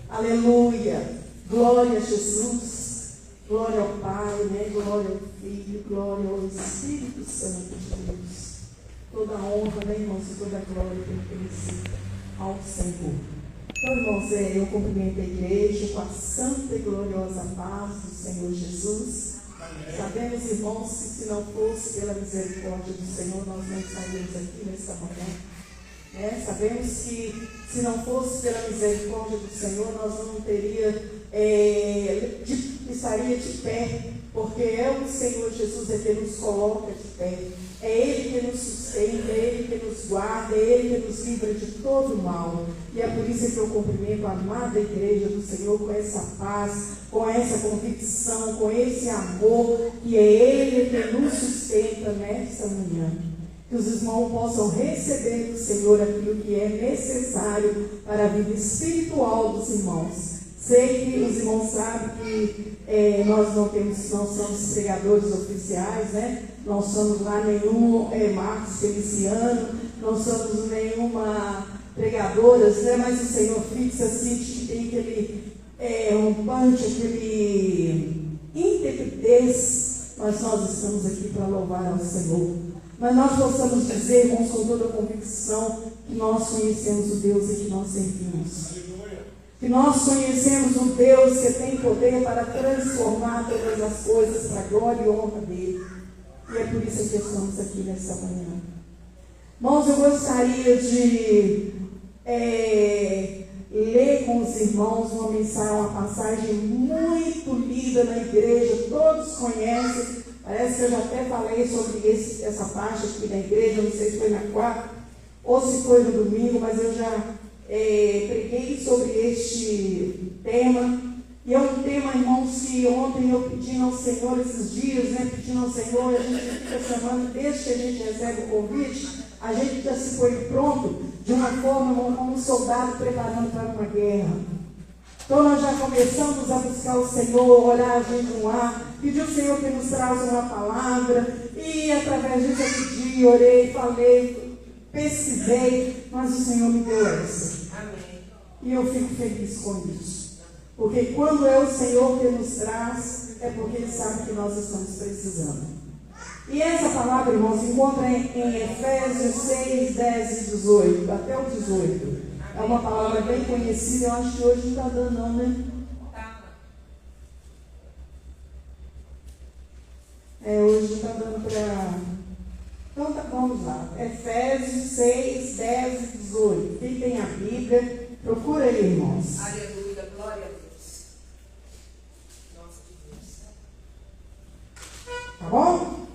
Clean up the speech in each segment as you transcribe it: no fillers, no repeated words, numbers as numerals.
Aleluia. Glória a Jesus. Glória ao Pai, né? Glória ao Filho, glória ao Espírito Santo de Deus. Toda a honra, né, irmãos, e toda a glória pertence ao Senhor. Então, irmãos, eu cumprimento a igreja com a santa e gloriosa paz do Senhor Jesus. Amém. Sabemos, irmãos, que se não fosse pela misericórdia do Senhor, nós não estaríamos aqui nesta manhã. Sabemos que se não fosse pela misericórdia do Senhor, nós não estaria de pé, porque é o Senhor Jesus que nos coloca de pé. É Ele que nos sustenta, é Ele que nos guarda, é Ele que nos livra de todo mal. E é por isso que eu cumprimento a amada igreja do Senhor com essa paz, com essa convicção, com esse amor, que é Ele que nos sustenta nesta manhã. Que os irmãos possam receber do Senhor aquilo que é necessário para a vida espiritual dos irmãos. Sei que os irmãos sabem que nós não somos pregadores oficiais, né? Não somos lá nenhum Marcos Feliciano, não somos nenhuma pregadoras, né? Mas o Senhor fixa assim, que tem aquele rompante, aquele intrepidez, mas nós estamos aqui para louvar ao Senhor. Mas nós possamos dizer, irmãos, com toda a convicção, que nós conhecemos o Deus e que nós servimos. Que nós conhecemos um Deus que tem poder para transformar todas as coisas para a glória e honra dele. E é por isso que estamos aqui nesta manhã. Irmãos, eu gostaria de ler com os irmãos uma passagem muito lida na igreja, todos conhecem. Parece que eu já até falei sobre essa parte aqui na igreja, não sei se foi na quarta ou se foi no domingo, mas eu já preguei sobre este tema. E é um tema, irmãos, que ontem eu pedi ao Senhor, esses dias, né, pedindo ao Senhor, a gente fica chamando, desde que a gente recebe o convite, a gente já se põe pronto de uma forma como um soldado preparando para uma guerra. Então nós já começamos a buscar o Senhor, orar, jejuar, pedir ao Senhor que nos traz uma palavra, e através disso eu pedi, orei, falei, pesquisei, mas o Senhor me deu essa. Amém. E eu fico feliz com isso. Porque quando é o Senhor que nos traz, é porque Ele sabe que nós estamos precisando. E essa palavra, irmãos, se encontra em Efésios 6, 10 e 18, até o 18. É uma palavra bem conhecida, eu acho que hoje não está dando não, né? Hoje não está dando para... Então vamos lá. Efésios 6, 10 e 18. Quem tem a Bíblia, procura aí, irmãos. Aleluia, glória a Deus. Nossa, Deus. Tá bom?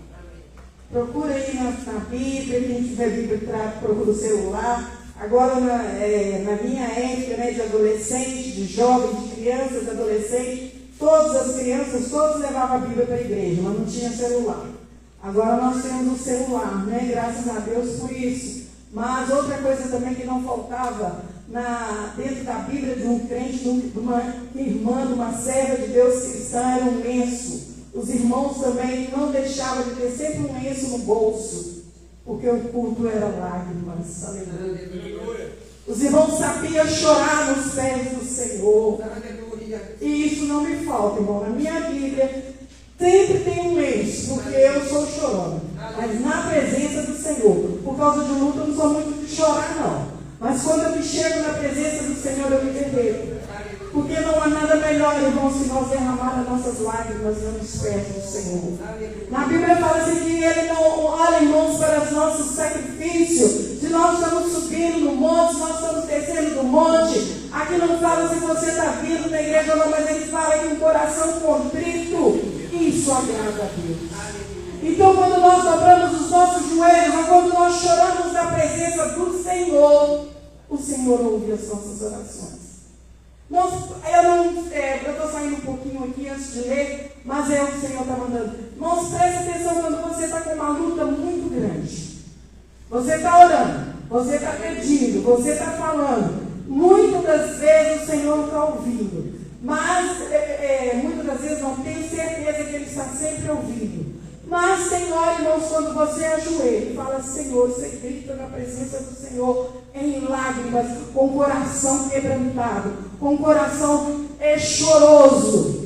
Procura aí na Bíblia, quem tiver Bíblia, procura o celular. Agora, na minha época, né, de adolescente, de jovem, de crianças, de adolescente, todas as crianças, todos levavam a Bíblia para a igreja, mas não tinha celular. Agora nós temos o celular, né? Graças a Deus por isso. Mas outra coisa também que não faltava dentro da Bíblia de um crente, de uma irmã, de uma serva de Deus cristã, era um lenço. Os irmãos também não deixavam de ter sempre um lenço no bolso, porque o culto era lágrimas. Aleluia. Os irmãos sabiam chorar nos pés do Senhor. Aleluia. E isso não me falta, irmão. Na minha Bíblia sempre tem um lenço, porque eu sou chorona. Mas na presença do Senhor. Por causa de luta eu não sou muito de chorar, não. Mas quando eu me chego na presença do Senhor, eu me derreto. Porque não há nada melhor, irmãos, que nós derramar as nossas lágrimas nos pés do Senhor. Na Bíblia fala assim que Ele não olha, irmãos, para os nossos sacrifícios. Se nós estamos subindo no monte, se nós estamos descendo do monte. Aqui não fala se você está vindo na igreja ou não, mas Ele fala que um coração contrito, isso agrada a Deus. Então, quando nós dobramos os nossos joelhos, ou quando nós choramos na presença do Senhor, o Senhor ouve as nossas orações. Eu estou saindo um pouquinho aqui antes de ler, mas é o que o Senhor está mandando. Irmãos, preste atenção quando você está com uma luta muito grande. Você está orando, você está pedindo, você está falando. Muitas das vezes o Senhor está ouvindo, mas muitas das vezes não tenho certeza que Ele está sempre ouvindo. Mas tem hora, irmãos, quando você ajoelha e fala, Senhor, você grita na presença do Senhor, em lágrimas, com o coração quebrantado, com o coração choroso,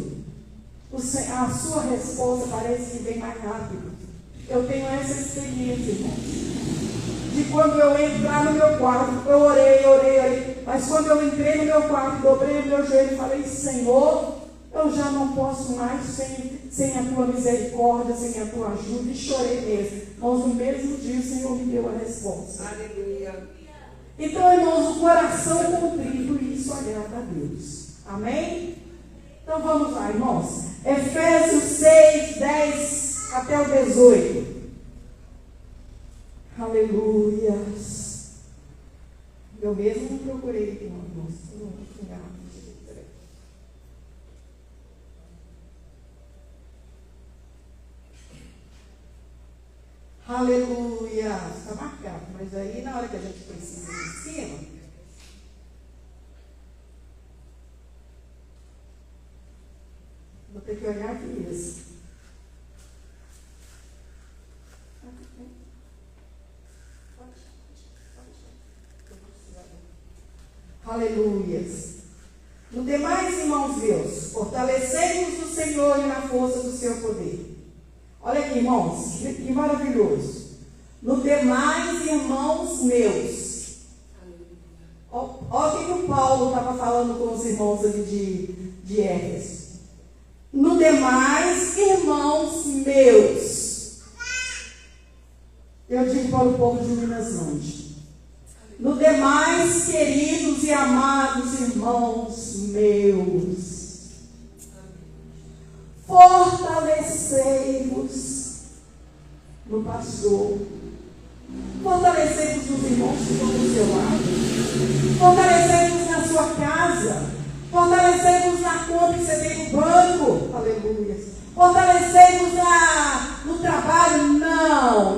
a sua resposta parece que vem mais rápido. Eu tenho essa experiência, irmãos. De quando eu entrar no meu quarto, eu orei, mas quando eu entrei no meu quarto, dobrei o meu joelho e falei: Senhor, eu já não posso mais sem a tua misericórdia, sem a tua ajuda, e chorei mesmo. Mas no mesmo dia o Senhor me deu a resposta. Aleluia. Então, irmãos, o coração contrito, isso agrada a Deus. Amém? Então vamos lá, irmãos. Efésios 6, 10 até o 18. Aleluias. Eu mesmo não procurei aqui, irmãos. Aleluia. Está marcado, mas aí na hora que a gente precisa ir em cima, vou ter que olhar aqui mesmo. Aleluias. No demais, irmãos meus, fortalecei-vos no Senhor e na força do seu poder. Olha aqui, irmãos, que maravilhoso. No demais, irmãos meus. Olha o que o Paulo estava falando com os irmãos ali de Éfeso. No demais, irmãos meus. Eu digo para o povo de Minas Longe. No demais, queridos e amados irmãos meus, fortalecei-vos no pastor, fortalecei-vos nos irmãos que estão do seu lado, fortalecei-vos na sua casa, fortalecei-vos na conta que você tem no banco, aleluia, fortalecei-vos no trabalho.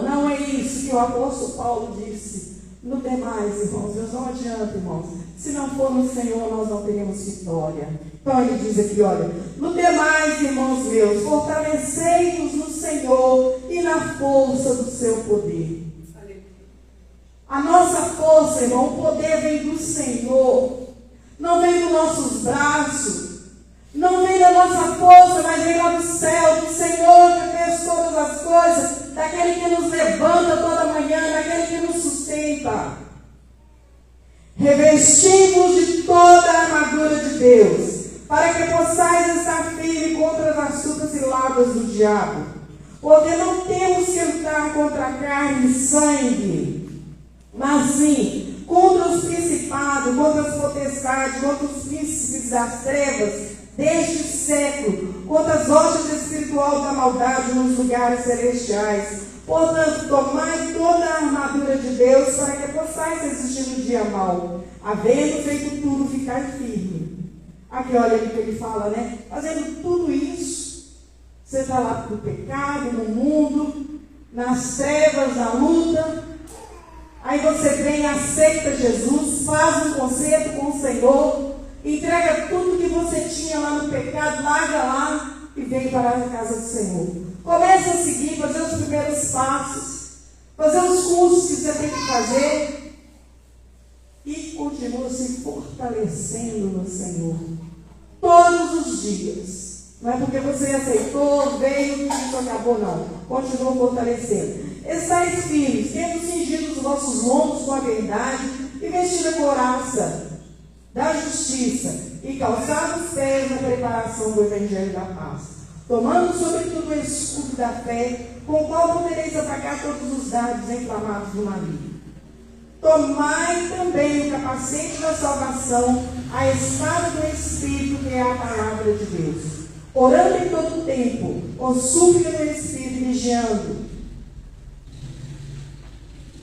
Não é isso que o apóstolo Paulo disse. No demais, irmãos, Deus não adianta, irmãos. Se não for no Senhor, nós não teremos vitória. Então ele diz aqui, olha: no demais, irmãos meus, fortalecei-vos no Senhor e na força do seu poder. A nossa força, irmão, o poder vem do Senhor. Não vem dos nossos braços. Não vem da nossa força, mas vem lá do céu, do Senhor que fez todas as coisas, daquele que nos levanta toda manhã, daquele que nos sustenta. Revesti-vos de toda a armadura de Deus, para que possais estar firme contra as astutas ciladas do diabo. Porque não temos que lutar contra carne e sangue, mas sim contra os principados, contra as potestades, contra os príncipes das trevas deste século, contra as hostes espirituais da maldade nos lugares celestiais. Portanto, tomai toda a armadura de Deus, para que possais resistir no dia mau, havendo feito tudo, ficar firme. Aqui, olha o que ele fala, né? Fazendo tudo isso, você está lá no pecado, no mundo, nas trevas, na luta. Aí você vem, aceita Jesus, faz um concerto com o Senhor, entrega tudo que você tinha lá no pecado, larga lá e vem para a casa do Senhor. Começa a seguir, fazer os primeiros passos, fazer os cursos que você tem que fazer e continua se fortalecendo no Senhor todos os dias. Não é porque você aceitou, veio e isso acabou, não. Continua fortalecendo. Estais firmes, tendo cingido os vossos lombos com a verdade e vestido a couraça da justiça e calçado os pés na preparação do evangelho da paz, tomando sobretudo o escudo da fé, com o qual podereis atacar todos os dardos inflamados do maligno. Tomai também o capacete da salvação, a espada do Espírito, que é a palavra de Deus, orando em todo o tempo, com súplica no Espírito, vigiando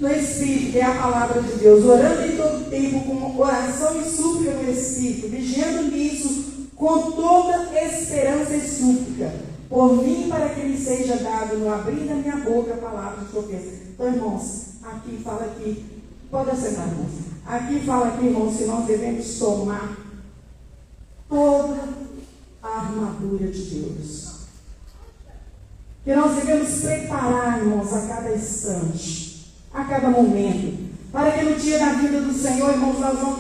no Espírito, que é a palavra de Deus, orando em todo tempo, com oração e súplica no Espírito, vigiando nisso, com toda esperança e súplica, por mim, para que lhe seja dado, no abrir da minha boca, a palavra de profecia. Então, irmãos, aqui fala aqui, pode acertar, irmãos, aqui fala aqui, irmãos, que nós devemos tomar toda a armadura de Deus, que nós devemos preparar, irmãos, a cada instante, a cada momento, para que no dia da vinda do Senhor, irmãos, nós não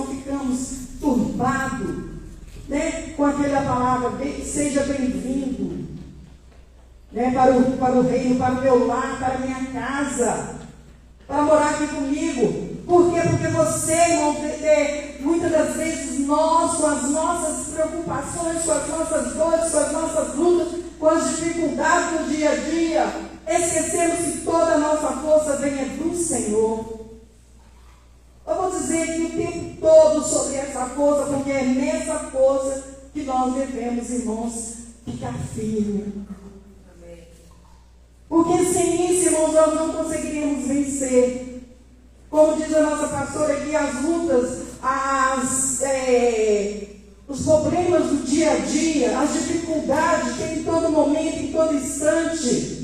ficamos turbados, né, com aquela palavra, seja bem-vindo, né, para o reino, para o meu lar, para a minha casa, para morar aqui comigo. Por quê? Porque você, irmão, muitas das vezes nós, com as nossas preocupações, com as nossas dores, com as nossas lutas, com as dificuldades do dia a dia, esquecemos que toda a nossa força vem do Senhor. Eu vou dizer aqui o tempo todo sobre essa força, porque é nessa força que nós devemos, irmãos, ficar firmes. Porque sem isso, irmãos, nós não conseguiríamos vencer. Como diz a nossa pastora aqui, as lutas, os problemas do dia a dia, as dificuldades tem em todo momento, em todo instante.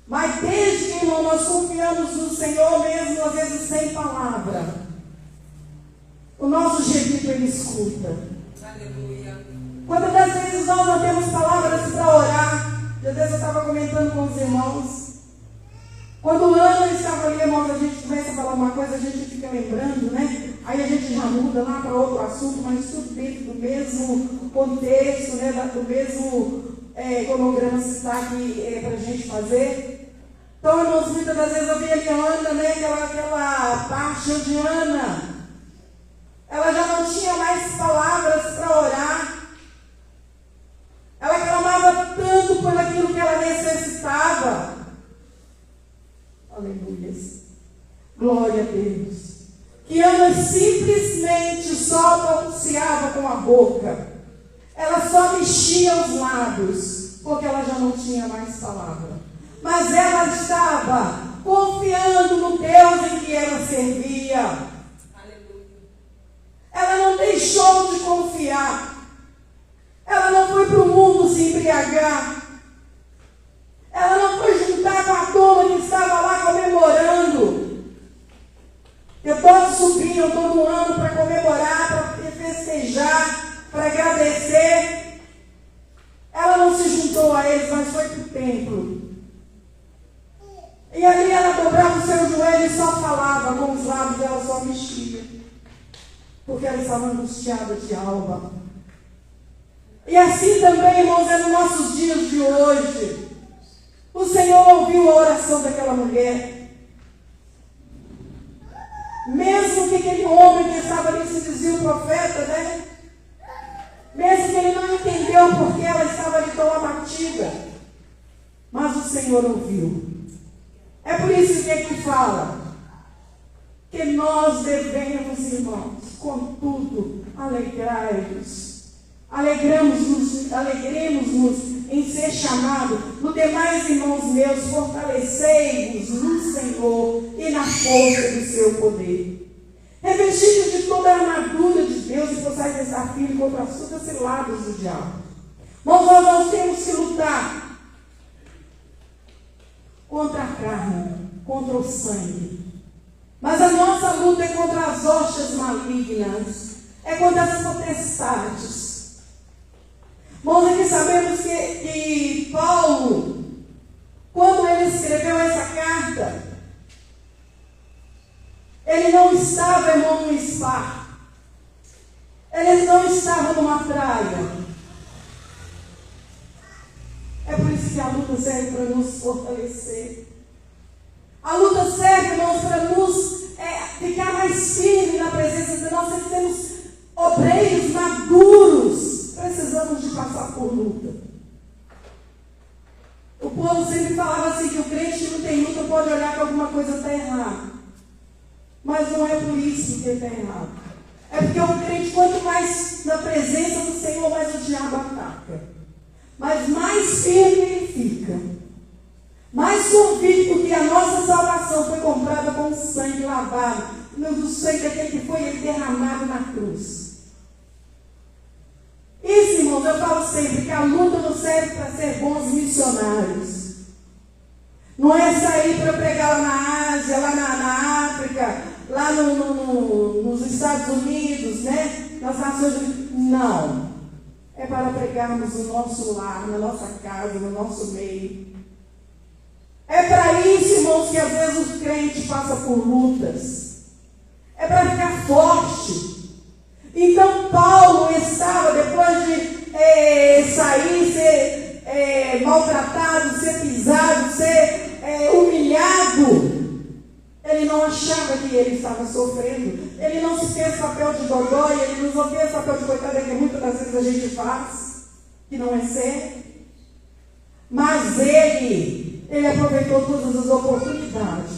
Mas desde que, irmão, nós confiamos no Senhor mesmo, às vezes sem palavra, o nosso gemido Ele escuta. Aleluia. Quantas das vezes nós não temos palavras para orar? Às vezes eu estava comentando com os irmãos. Quando o Ana estava ali, irmãos, a gente começa a falar uma coisa, a gente fica lembrando, né? Aí a gente já muda lá para outro assunto, mas tudo dentro do mesmo contexto, né? Do mesmo cronograma que está aqui para a gente fazer. Então, irmãos, muitas das vezes eu vi ali a Ana, né? Aquela parte de Ana. Ela já não tinha mais palavras para orar. Ela clamava tanto por aquilo que ela necessitava. Aleluia. Glória a Deus. Que Ana simplesmente só balbuciava com a boca. Ela só mexia os lábios, porque ela já não tinha mais palavra. Mas ela estava confiando no Deus em que ela servia. Aleluia. Ela não deixou de confiar. Ela não foi para o mundo se embriagar. Ela não foi juntar com a turma que estava lá comemorando. Eu todos subiam todo ano para comemorar, para festejar, para agradecer. Ela não se juntou a eles, mas foi para o templo. E ali ela dobrava o seu joelho e só falava, com os lábios ela só mexia. Porque ela estava angustiada de alma. E assim também, irmãos, é nos nossos dias de hoje. O Senhor ouviu a oração daquela mulher. Mesmo que aquele homem que estava ali se dizia o profeta, né? Mesmo que ele não entendeu porque ela estava ali tão abatida. Mas o Senhor ouviu. É por isso que ele fala que nós devemos, irmãos, contudo, alegrai-nos. Alegremos-nos em ser chamados. No demais, irmãos meus, fortalecei-vos no Senhor e na força do seu poder. Revestidos de toda a armadura de Deus e possais estar firmes contra as suas ciladas do diabo. Mas nós não temos que lutar contra a carne, contra o sangue. Mas a nossa luta é contra as hostes malignas, é contra as potestades. Irmãos, aqui sabemos que Paulo, quando ele escreveu essa carta, ele não estava, irmão, num spa. Ele não estava numa praia. É por isso que a luta serve para nos fortalecer. A luta serve, irmãos, para nos ficar mais firmes na presença de nós. Nós temos obreiros maduros. Precisamos de passar por luta. O povo sempre falava assim que o crente que não tem luta pode olhar que alguma coisa está errada. Mas não é por isso que está errado. É porque o crente, quanto mais na presença do Senhor, mais o diabo ataca. Mas mais firme ele fica. Mais convicto que a nossa salvação foi comprada com sangue lavado. No sangue daquele que foi derramado na cruz. Isso, irmãos, eu falo sempre que a luta não serve para ser bons missionários. Não é sair para pregar lá na Ásia, lá na África, lá nos Estados Unidos, né? Nas Nações Unidas. Não. É para pregarmos no nosso lar, na nossa casa, no nosso meio. É para isso, irmãos, que às vezes o crente passa por lutas. É para ficar forte. Então Paulo estava, depois de sair, ser maltratado, ser pisado, ser humilhado, ele não achava que ele estava sofrendo. Ele não se fez papel de dodói, ele não se fez papel de coitada, que muitas das vezes a gente faz, que não é certo. Mas ele aproveitou todas as oportunidades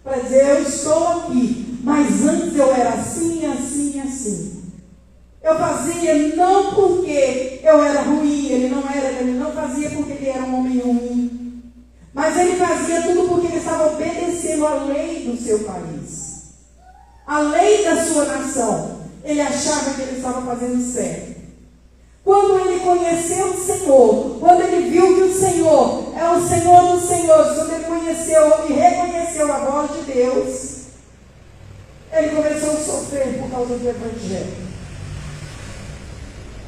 para dizer: eu estou aqui, mas antes eu era assim, assim, assim. Eu fazia não porque eu era ruim, ele não fazia porque ele era um homem ruim, mas ele fazia tudo porque ele estava obedecendo a lei do seu país, a lei da sua nação. Ele achava que ele estava fazendo certo. Quando ele conheceu o Senhor, quando ele viu que o Senhor é o Senhor dos Senhores, quando ele conheceu e reconheceu a voz de Deus, ele começou a sofrer por causa do Evangelho.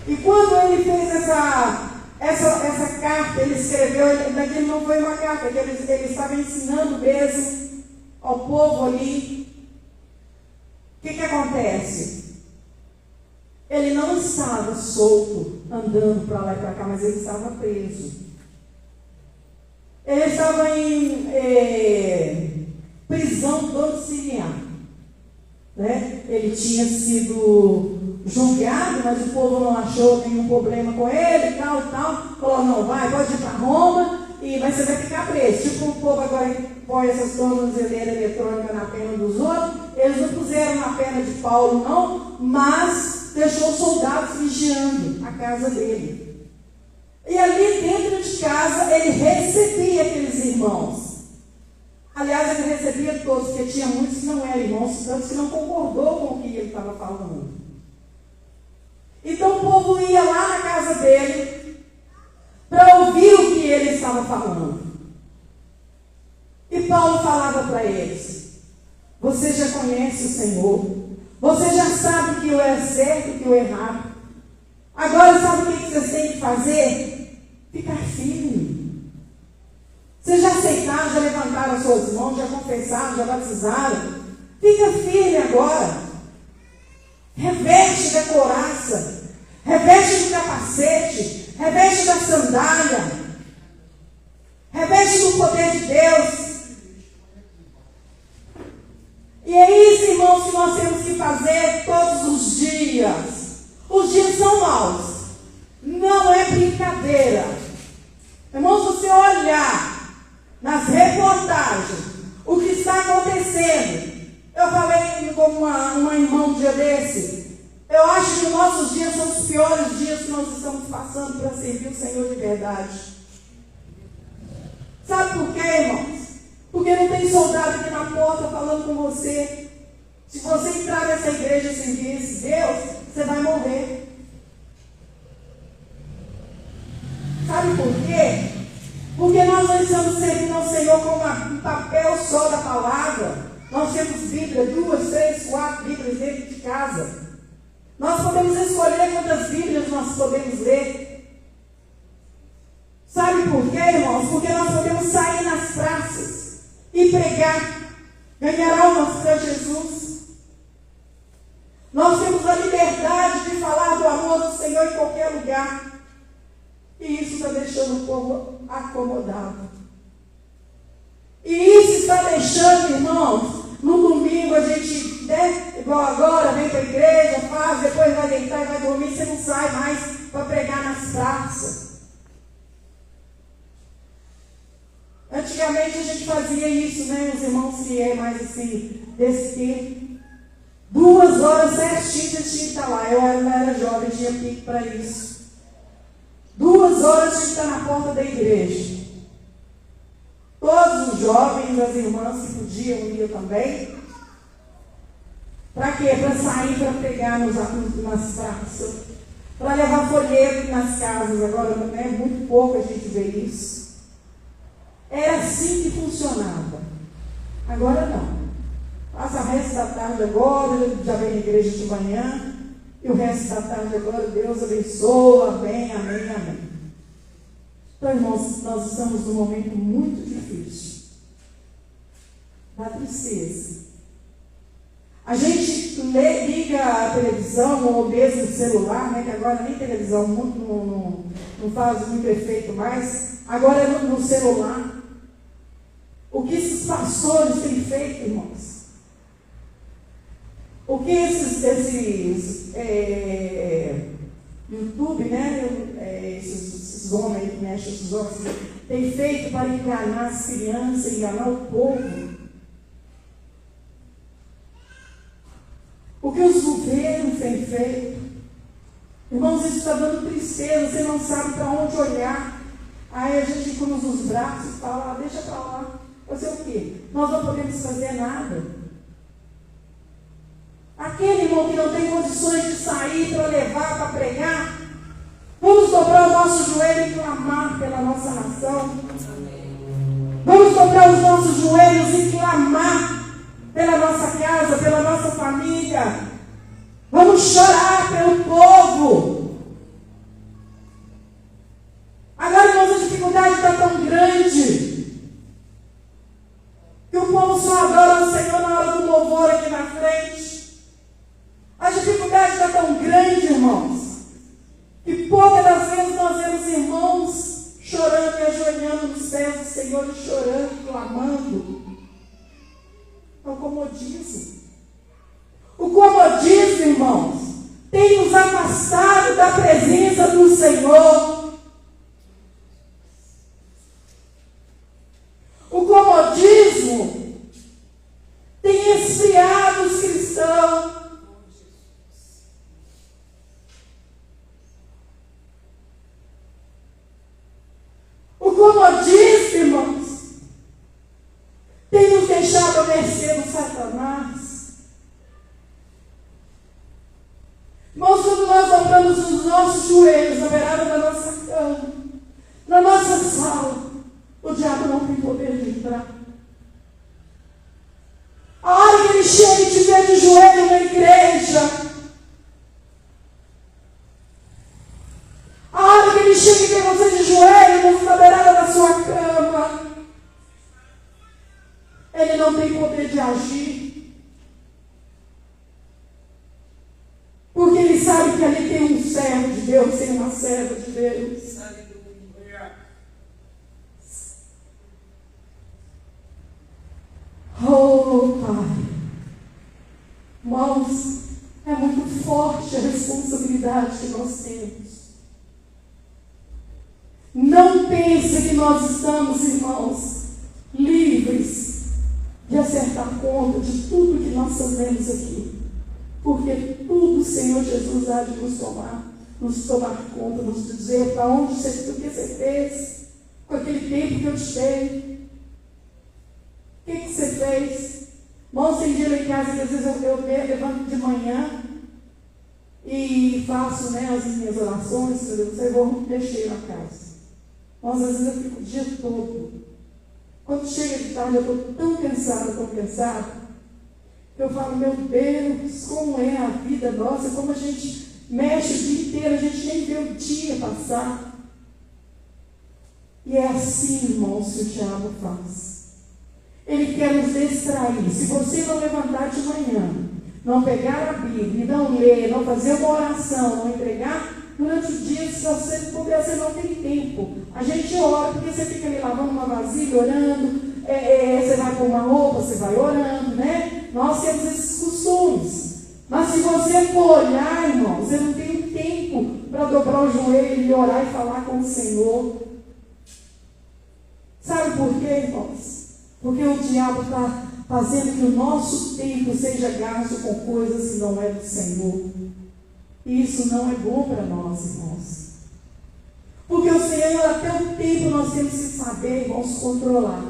E quando ele fez essa carta, ele escreveu, daquele não foi uma carta, que ele estava ensinando mesmo ao povo ali. O que acontece? Ele não estava solto, andando para lá e para cá, mas ele estava preso. Ele estava em prisão domiciliar. Né? Ele tinha sido julgado, mas o povo não achou nenhum problema com ele, tal. Falou: não, pode ir para Roma, mas você vai ficar preso. Tipo, o povo agora põe essas tornozeleiras eletrônicas na perna dos outros. Eles não puseram na perna de Paulo, não, mas deixou soldados vigiando a casa dele. E ali dentro de casa, ele recebia aqueles irmãos. Aliás, ele recebia todos, porque tinha muitos que não eram irmãos, tantos que não concordou com o que ele estava falando. Então o povo ia lá na casa dele para ouvir o que ele estava falando. E Paulo falava para eles: você já conhece o Senhor, você já sabe o que é certo e o que é errado. Agora sabe o que vocês têm que fazer? Ficar firme. Vocês já aceitaram, já levantaram as suas mãos, já confessaram, já batizaram. Fica firme agora. Reveste da couraça, reveste do capacete, reveste da sandália, reveste do poder de Deus. E é isso, irmãos, que nós temos que fazer todos os dias. Os dias são maus, não é brincadeira. Irmãos, você olhar nas reportagens o que está acontecendo. Eu falei com uma irmã um dia desse. Eu acho que os nossos dias são os piores dias que nós estamos passando para servir o Senhor de verdade. Sabe por quê, irmãos? Porque não tem soldado aqui na porta falando com você: se você entrar nessa igreja sem servir esse Deus, você vai morrer. Sabe por quê? Porque nós não estamos servindo ao Senhor com um papel só da palavra. Nós temos Bíblia, 2, 3, 4 Bíblias dentro de casa. Nós podemos escolher quantas Bíblias nós podemos ler. Sabe por quê, irmãos? Porque nós podemos sair nas praças e pregar, ganhar almas para Jesus. Nós temos a liberdade de falar do amor do Senhor em qualquer lugar. E isso está deixando o povo acomodado. E isso está deixando, irmãos, no domingo a gente, igual agora, vem para a igreja, faz, depois vai deitar e vai dormir, você não sai mais para pregar nas praças. Antigamente a gente fazia isso, né? Os irmãos que é mais assim, desse tempo. 2 horas certinho você tinha que estar lá. Eu era jovem, tinha pique para isso. 2 horas tinha que estar na porta da igreja. Todos os jovens, as irmãs que podiam ir também. Para quê? Para sair, para pregar nas praças. Para levar folheto nas casas. Agora, né, muito pouco a gente vê isso. Era assim que funcionava. Agora não. Passa o resto da tarde agora, já vem na igreja de manhã. E o resto da tarde agora, Deus abençoa. Amém, amém, amém. Então, irmãos, nós estamos num momento muito difícil. dá tristeza. A gente liga a televisão ou mesmo o celular, né, que agora nem televisão não faz muito efeito mais, agora é no celular. O que esses pastores têm feito, irmãos? O que esses YouTube, né, esses homens que mexem, esses homens, têm feito para enganar as crianças, enganar o povo? O que os governos têm feito? Irmãos, isso está dando tristeza, você não sabe para onde olhar. Aí a gente cruza os braços e fala, deixa para lá. Fazer o quê? Nós não podemos fazer nada. Aquele irmão que não tem condições de sair para levar, para pregar, vamos dobrar o nosso joelho e clamar pela nossa nação. Vamos dobrar os nossos joelhos e clamar pela nossa casa, pela nossa família. Vamos chorar pelo povo. Agora, irmãos, a dificuldade está tão grande que o povo só adora o Senhor na hora do louvor aqui na frente. A dificuldade está tão grande, irmãos, que poucas das vezes nós vemos irmãos chorando e ajoelhando nos pés do Senhor, e chorando, clamando. É o comodismo. O comodismo, irmãos, tem nos afastado da presença do Senhor. O comodismo tem esfriado os cristãos. O comodismo, irmãos, tem nos deixado à mercê do Satanás. Irmãos, quando nós dobramos os nossos joelhos na beirada da nossa cama, na nossa sala, o diabo não tem poder de entrar. A hora que ele chega e te vê de joelho na igreja, a hora que ele chega e vê você de joelho na beirada da sua cama, ele não tem poder de agir. Porque ele sabe que ali tem um servo de Deus, tem uma serva de Deus. Oh, Pai. Irmãos, é muito forte a responsabilidade que nós temos. Não pense que nós estamos, irmãos, livres de acertar conta de tudo que nós fazemos aqui. Porque tudo o Senhor Jesus há de nos tomar conta, nos dizer para onde o que você fez, com aquele tempo que eu te dei. O que você fez? Irmãos, tem dia lá em casa que às vezes eu levanto de manhã e faço, né, as minhas orações, eu vou mexer na casa. Mas às vezes eu fico o dia todo. Quando chega de tarde eu estou tão cansada, eu falo, meu Deus, como é a vida nossa, como a gente mexe o dia inteiro, a gente nem vê o dia passar. E é assim, irmãos, que o diabo faz. Ele quer nos distrair. Se você não levantar de manhã, não pegar a Bíblia, não ler, não fazer uma oração, não entregar, durante o dia, se você puder, você não tem tempo. A gente ora, porque você fica ali lavando uma vasilha, orando, você vai pôr uma roupa, você vai orando, né? Nós temos esses costumes. Mas se você for olhar, irmão, você não tem tempo para dobrar o joelho e orar e falar com o Senhor. Sabe por quê, irmãos? Porque o diabo está fazendo que o nosso tempo seja gasto com coisas que não é do Senhor. E isso não é bom para nós, irmãos. Porque o Senhor, até o tempo, nós temos que saber, irmãos, controlar.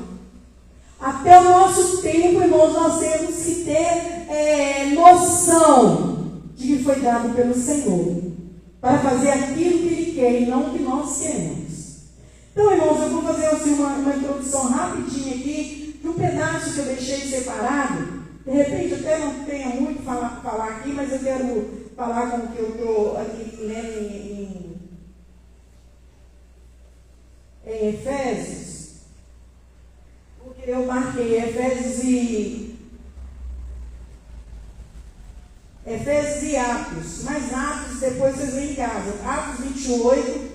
Até o nosso tempo, irmãos, nós temos que ter noção de que foi dado pelo Senhor, para fazer aquilo que Ele quer e não o que nós queremos. Então, irmãos, eu vou fazer assim, uma introdução rapidinha aqui, de um pedaço que eu deixei separado. De repente, até não tenho muito para falar aqui, mas eu quero falar com o que eu estou aqui lendo em Efésios. Porque eu marquei Efésios casa. Atos 28,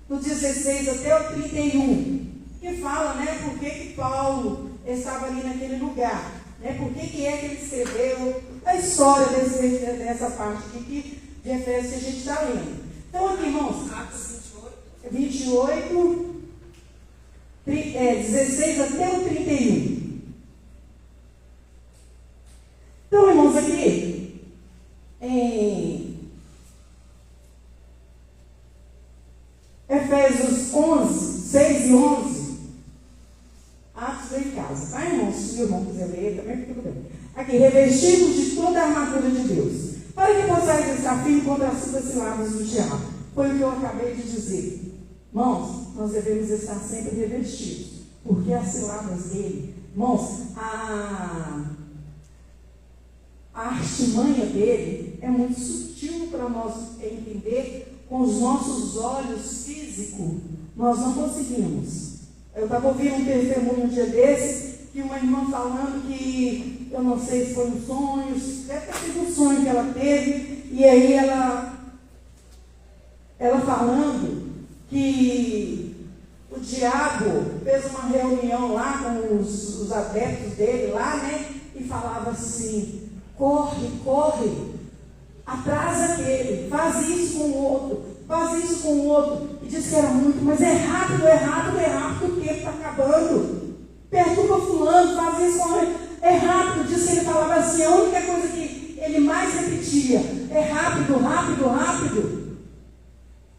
do 16 até o 31, que fala, né, por que Paulo estava ali naquele lugar, né, por que é que ele escreveu a história dessa parte aqui de Efésios que a gente está lendo. Então, aqui, irmãos, Atos 28, 16 até o 31. Então, irmãos, aqui, em Efésios 11, 6 e 11, Atos em casa, tá, irmãos? Se o irmão quiser ler, também fica tudo bem. Aqui, revestidos de toda a armadura de Deus, para que possais estar firme contra as suas ciladas do diabo. Foi o que eu acabei de dizer. Irmãos, nós devemos estar sempre revestidos, porque as ciladas dele, irmãos, a artimanha dele é muito sutil para nós entender. Com os nossos olhos físicos, nós não conseguimos. Eu estava ouvindo um testemunho um dia desse, que uma irmã falando que, eu não sei se foi um sonho, deve ter sido um sonho que ela teve, e aí ela falando que o diabo fez uma reunião lá com os adeptos dele lá, né, e falava assim: corre, corre, atrasa aquele, faz isso com o outro, faz isso com o outro. E disse que era muito, mas é rápido, que o tempo está acabando. Perturba fulano, faz isso com ele. É rápido, disse que ele falava assim, a única coisa que ele mais repetia, é rápido, rápido, rápido.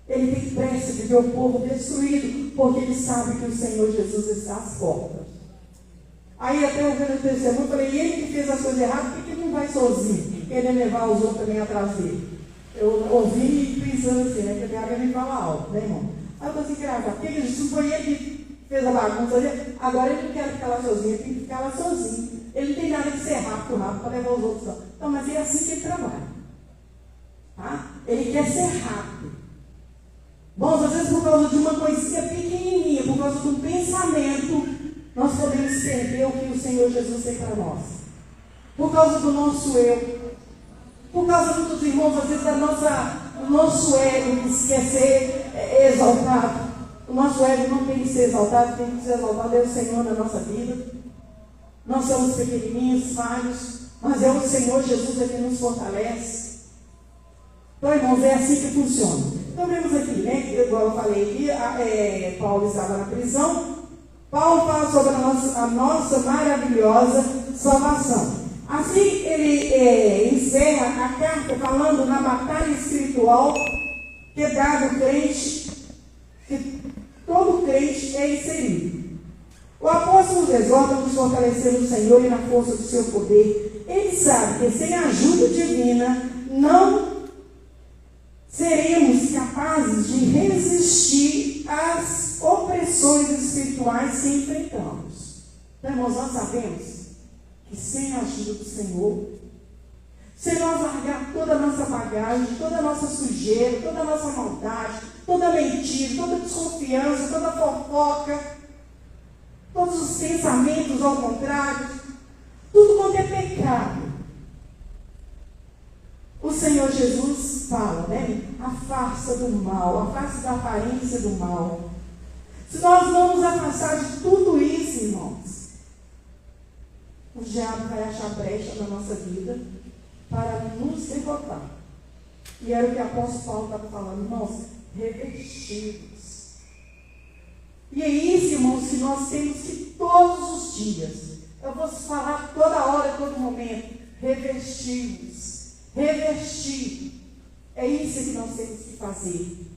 Ele tem pressa de ver o povo destruído, porque ele sabe que o Senhor Jesus está às portas. Aí até ouvindo o testemunho, eu falei, e ele que fez as coisas erradas, por que ele não vai sozinho? Ele levar os outros também atrás dele. Eu ouvi pensando assim, né? Que a Bíblia me fala alto, né, irmão? Aí eu falei assim, graças, porque ele disse, não foi ele que fez a bagunça ali, agora ele não quer ficar lá sozinho, ele tem que ficar lá sozinho. Ele não tem nada de ser rápido para levar os outros não. Então, mas é assim que ele trabalha. Tá? Ele quer ser rápido. Bom, às vezes por causa de uma coisinha pequenininha, por causa de um pensamento, nós podemos perder o que o Senhor Jesus tem para nós. Por causa do nosso eu. Por causa dos irmãos, às vezes, do nosso ego que quer ser exaltado. O nosso ego não tem que ser exaltado, tem que ser exaltado é o Senhor na nossa vida. Nós somos pequenininhos, falhos, mas é o Senhor Jesus que nos fortalece. Então, irmãos, é assim que funciona. Então, vemos aqui, né? Igual eu falei aqui, Paulo estava na prisão. Paulo fala sobre a nossa maravilhosa salvação. Assim, ele encerra a carta falando na batalha espiritual que é dado ao crente, que todo crente é inserido. O apóstolo nos exorta a nos fortalecer no Senhor e na força do seu poder. Ele sabe que sem a ajuda divina não seremos capazes de resistir às opressões espirituais que enfrentamos. Então, irmãos, nós sabemos que sem a ajuda do Senhor, se nós largar toda a nossa bagagem, toda a nossa sujeira, toda a nossa maldade, toda a mentira, toda a desconfiança, toda a fofoca, todos os pensamentos ao contrário, tudo quanto é pecado, o Senhor Jesus fala, né? Afasta do mal, afasta da aparência do mal. Se nós não nos afastar de tudo isso, irmãos, o diabo vai achar brecha na nossa vida para nos derrotar. E era o que o apóstolo Paulo estava falando, irmãos, revestidos. E é isso, irmãos, que nós temos que todos os dias, eu vou falar toda hora, todo momento, revestidos. Revestir. É isso que nós temos que fazer.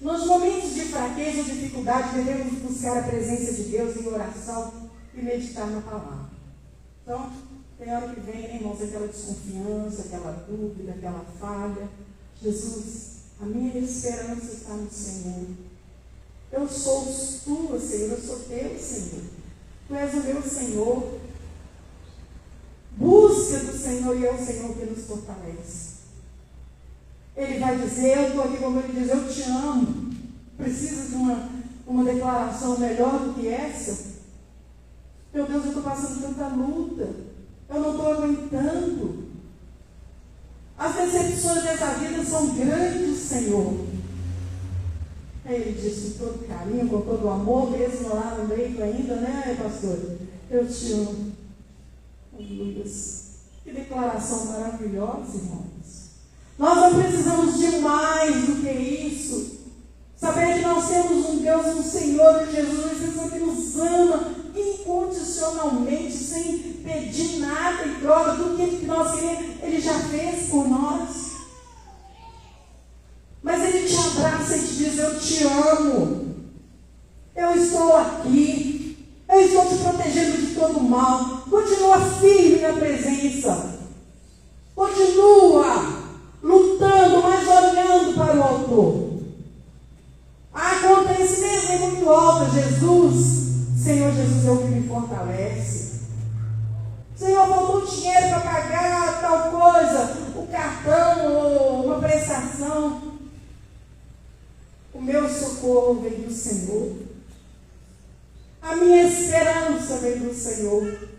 Nos momentos de fraqueza ou dificuldade, devemos buscar a presença de Deus em oração e meditar na palavra. Então, tem hora que vem, né, irmãos, aquela desconfiança, aquela dúvida, aquela falha. Jesus, a minha esperança está no Senhor. Eu sou tua, Senhor, eu sou teu, Senhor. Tu és o meu Senhor. Busca do Senhor e é o Senhor que nos fortalece. Ele vai dizer, eu estou aqui como ele diz, eu te amo. Precisa de uma declaração melhor do que essa? Meu Deus, eu estou passando tanta luta. Eu não estou aguentando. As decepções dessa vida são grandes, Senhor. Aí ele disse com todo carinho, com todo amor, mesmo lá no leito ainda, né, pastor? Eu te amo. Aleluia. Que declaração maravilhosa, irmãos. Nós não precisamos de mais do que isso. Saber que nós temos um Deus, um Senhor, Jesus, que nos ama incondicionalmente, sem pedir nada em troca do que nós queremos. Ele já fez por nós. Mas Ele te abraça e te diz: eu te amo. Eu estou aqui. Eu estou te protegendo de todo mal. Continua firme na presença. Continua lutando, mas olhando para o Autor. A conta esse mesmo é muito alta. Jesus, Senhor Jesus, é o que me fortalece. Senhor, faltou dinheiro para pagar tal coisa, o cartão ou uma prestação. O meu socorro vem do Senhor. A minha esperança vem do Senhor.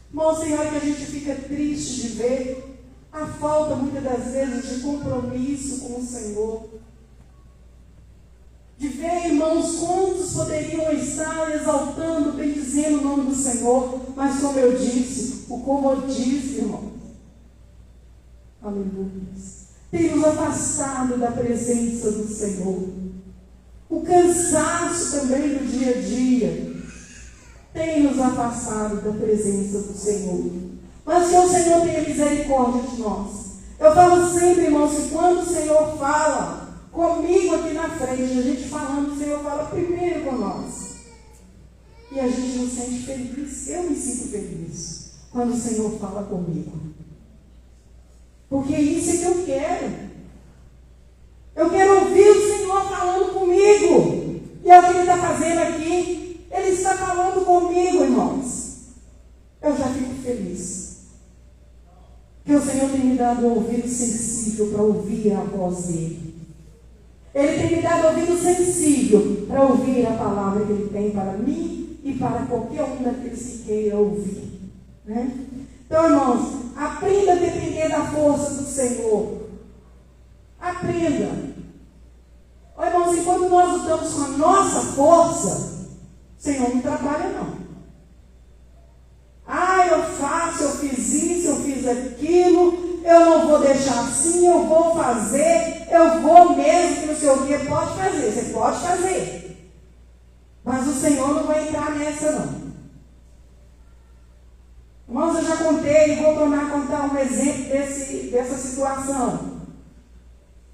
Irmão, Senhor, que a gente fica triste de ver a falta, muitas das vezes, de compromisso com o Senhor. De ver, irmãos, quantos poderiam estar exaltando, bendizendo o nome do Senhor, mas como eu disse, o comodismo, irmão, aleluia, tem nos afastado da presença do Senhor. O cansaço também do dia a dia tem nos afastado da presença do Senhor. Mas que o Senhor tenha misericórdia de nós. Eu falo sempre, irmãos, que quando o Senhor fala comigo aqui na frente, a gente falando, o Senhor fala primeiro com nós. E a gente nos sente feliz. Eu me sinto feliz quando o Senhor fala comigo. Porque isso é que eu quero. Eu quero ouvir o Senhor falando comigo. E é o que Ele está fazendo aqui. Ele está falando comigo, irmãos. Eu já fico feliz. Que o Senhor tem me dado um ouvido sensível para ouvir a voz dEle. Ele tem me dado ouvido sensível para ouvir a palavra que Ele tem para mim e para qualquer um daqueles que queira ouvir. Né? Então, irmãos, aprenda a depender da força do Senhor. Aprenda. Olha, irmãos, enquanto nós lutamos com a nossa força, o Senhor não trabalha, não. Ah, eu faço, eu fiz isso, eu fiz aquilo, eu não vou deixar assim, eu vou fazer, eu vou mesmo, que não sei o que, pode fazer, você pode fazer. Mas o Senhor não vai entrar nessa, não. Irmãos, eu já contei e vou tornar a contar um exemplo dessa situação.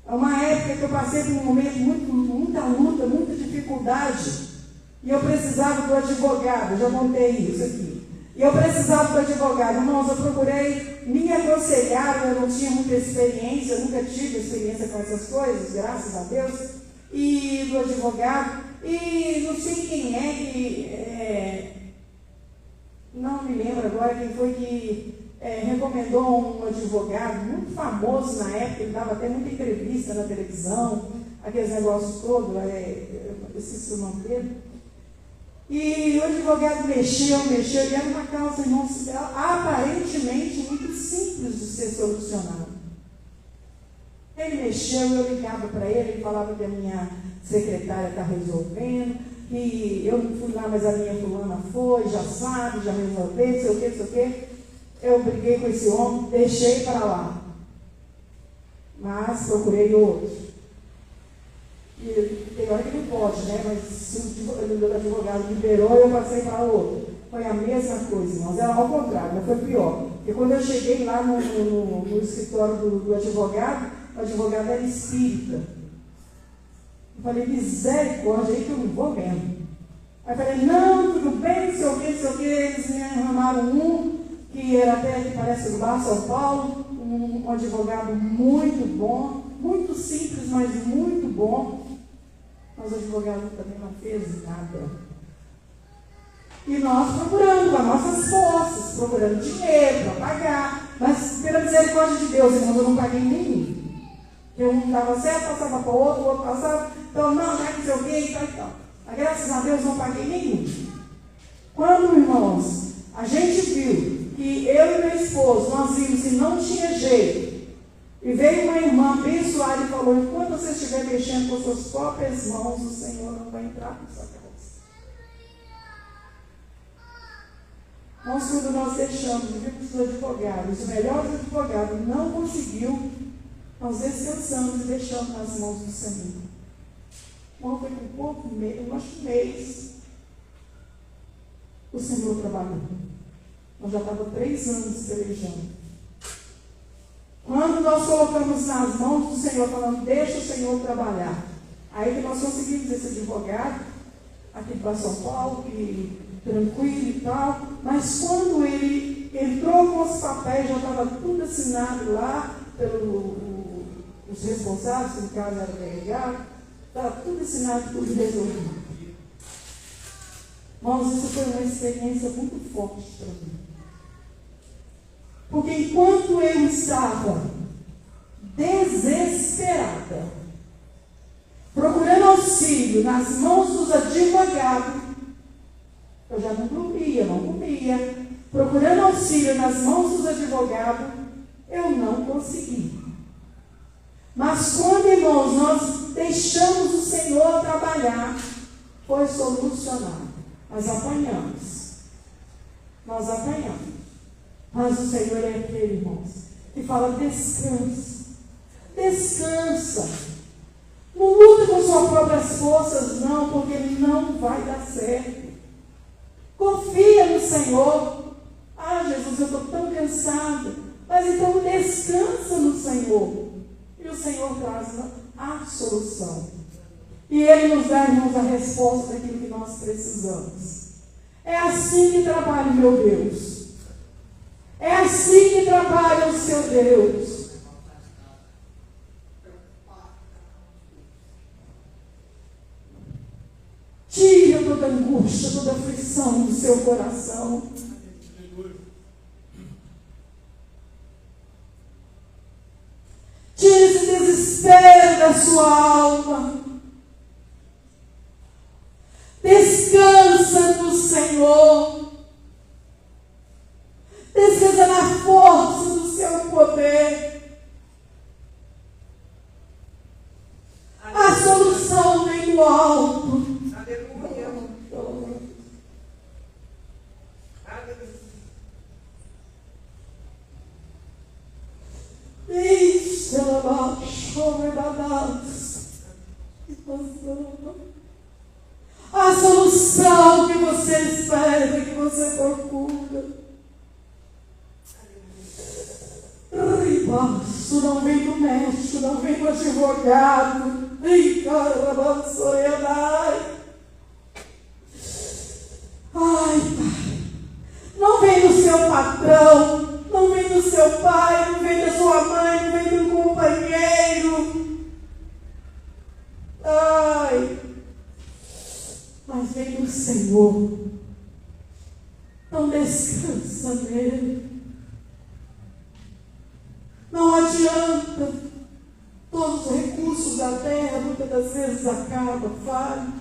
É uma época que eu passei por um momento, muita luta, muita dificuldade, e eu precisava do advogado, eu já contei isso aqui. E eu precisava do advogado. Irmãos, eu procurei me aconselhar, eu não tinha muita experiência, eu nunca tive experiência com essas coisas, graças a Deus, e do advogado, e não sei quem é que, não me lembro agora quem foi que recomendou um advogado muito famoso na época, ele dava até muita entrevista na televisão, aqueles negócios todos, eu esqueci o nome dele. E o advogado mexeu, e era uma causa, irmãos, aparentemente muito simples de ser solucionada. Ele mexeu, eu ligava para ele falava que a minha secretária está resolvendo, e eu não fui lá, mas a minha fulana foi, já sabe, já resolveu, não sei o que. Eu briguei com esse homem, deixei para lá. Mas procurei outro. E tem hora que não pode, né? Mas se o advogado liberou, eu passei para outro. Foi a mesma coisa, irmãos. Era ao contrário, mas foi pior. Porque quando eu cheguei lá no escritório do advogado, o advogado era espírita. Eu falei, misericórdia, aí que eu não vou mesmo. Aí eu falei, não, tudo bem, não sei o que. Eles me arrumaram um, que era até que parece do Bar São Paulo, um advogado muito bom, muito simples, mas muito bom. Mas o advogado também não fez nada. E nós procurando com as nossas forças, procurando dinheiro para pagar. Mas pela misericórdia de Deus, irmãos, eu não paguei nenhum. Eu não dava certo, passava para o outro passava. Então, não, já que sei o quê, e tal. Mas graças a Deus não paguei nenhum. Quando, irmãos, a gente viu que eu e meu esposo, nós vimos que não tinha jeito, E veio uma irmã abençoada e falou: enquanto você estiver mexendo com suas próprias mãos, o Senhor não vai entrar na sua casa. Nós, quando nós deixamos, vimos os advogados, os melhores advogados, não conseguiu, nós descansamos e deixamos nas mãos do Senhor. Não foi com pouco, eu acho que mês, o Senhor trabalhou. Nós já estávamos 3 anos pelejando. Quando nós colocamos nas mãos do Senhor, falando, deixa o Senhor trabalhar. Aí que nós conseguimos esse advogado, aqui para São Paulo, que tranquilo e tal, mas quando ele entrou com os papéis, já estava tudo assinado lá pelos responsáveis, que no caso era o delegado, estava tudo assinado, tudo resolvido. Irmãos, isso foi uma experiência muito forte para mim. Porque enquanto eu estava desesperada, procurando auxílio nas mãos dos advogados, eu já não dormia, não comia. Procurando auxílio nas mãos dos advogados, eu não consegui. Mas quando, irmãos, nós deixamos o Senhor trabalhar, foi solucionado. Nós apanhamos. Nós apanhamos. Mas o Senhor é aquele, irmãos, que fala, descansa. Descansa. Não luta com suas próprias forças, não, porque não vai dar certo. Confia no Senhor. Ah, Jesus, eu estou tão cansado. Mas então descansa no Senhor. E o Senhor traz a solução. E Ele nos dá, irmãos, a resposta daquilo que nós precisamos. É assim que trabalha o meu Deus. É assim que trabalha o seu Deus. Tira toda angústia, toda aflição do seu coração. Tira esse desespero da sua alma. Descansa no Senhor. Descansa na força do seu poder. A solução vem do alto. Aleluia. Deixa ela chover a solução que você espera, que você procura. Ribaço, não vem do médico, não vem do advogado. Ai, Pai, não vem do seu patrão, não vem do seu pai, não vem da sua mãe, não vem do companheiro. Ai, mas vem do Senhor. Então descansa nele. Não adianta. Todos os recursos da terra muitas das vezes acabam, falham.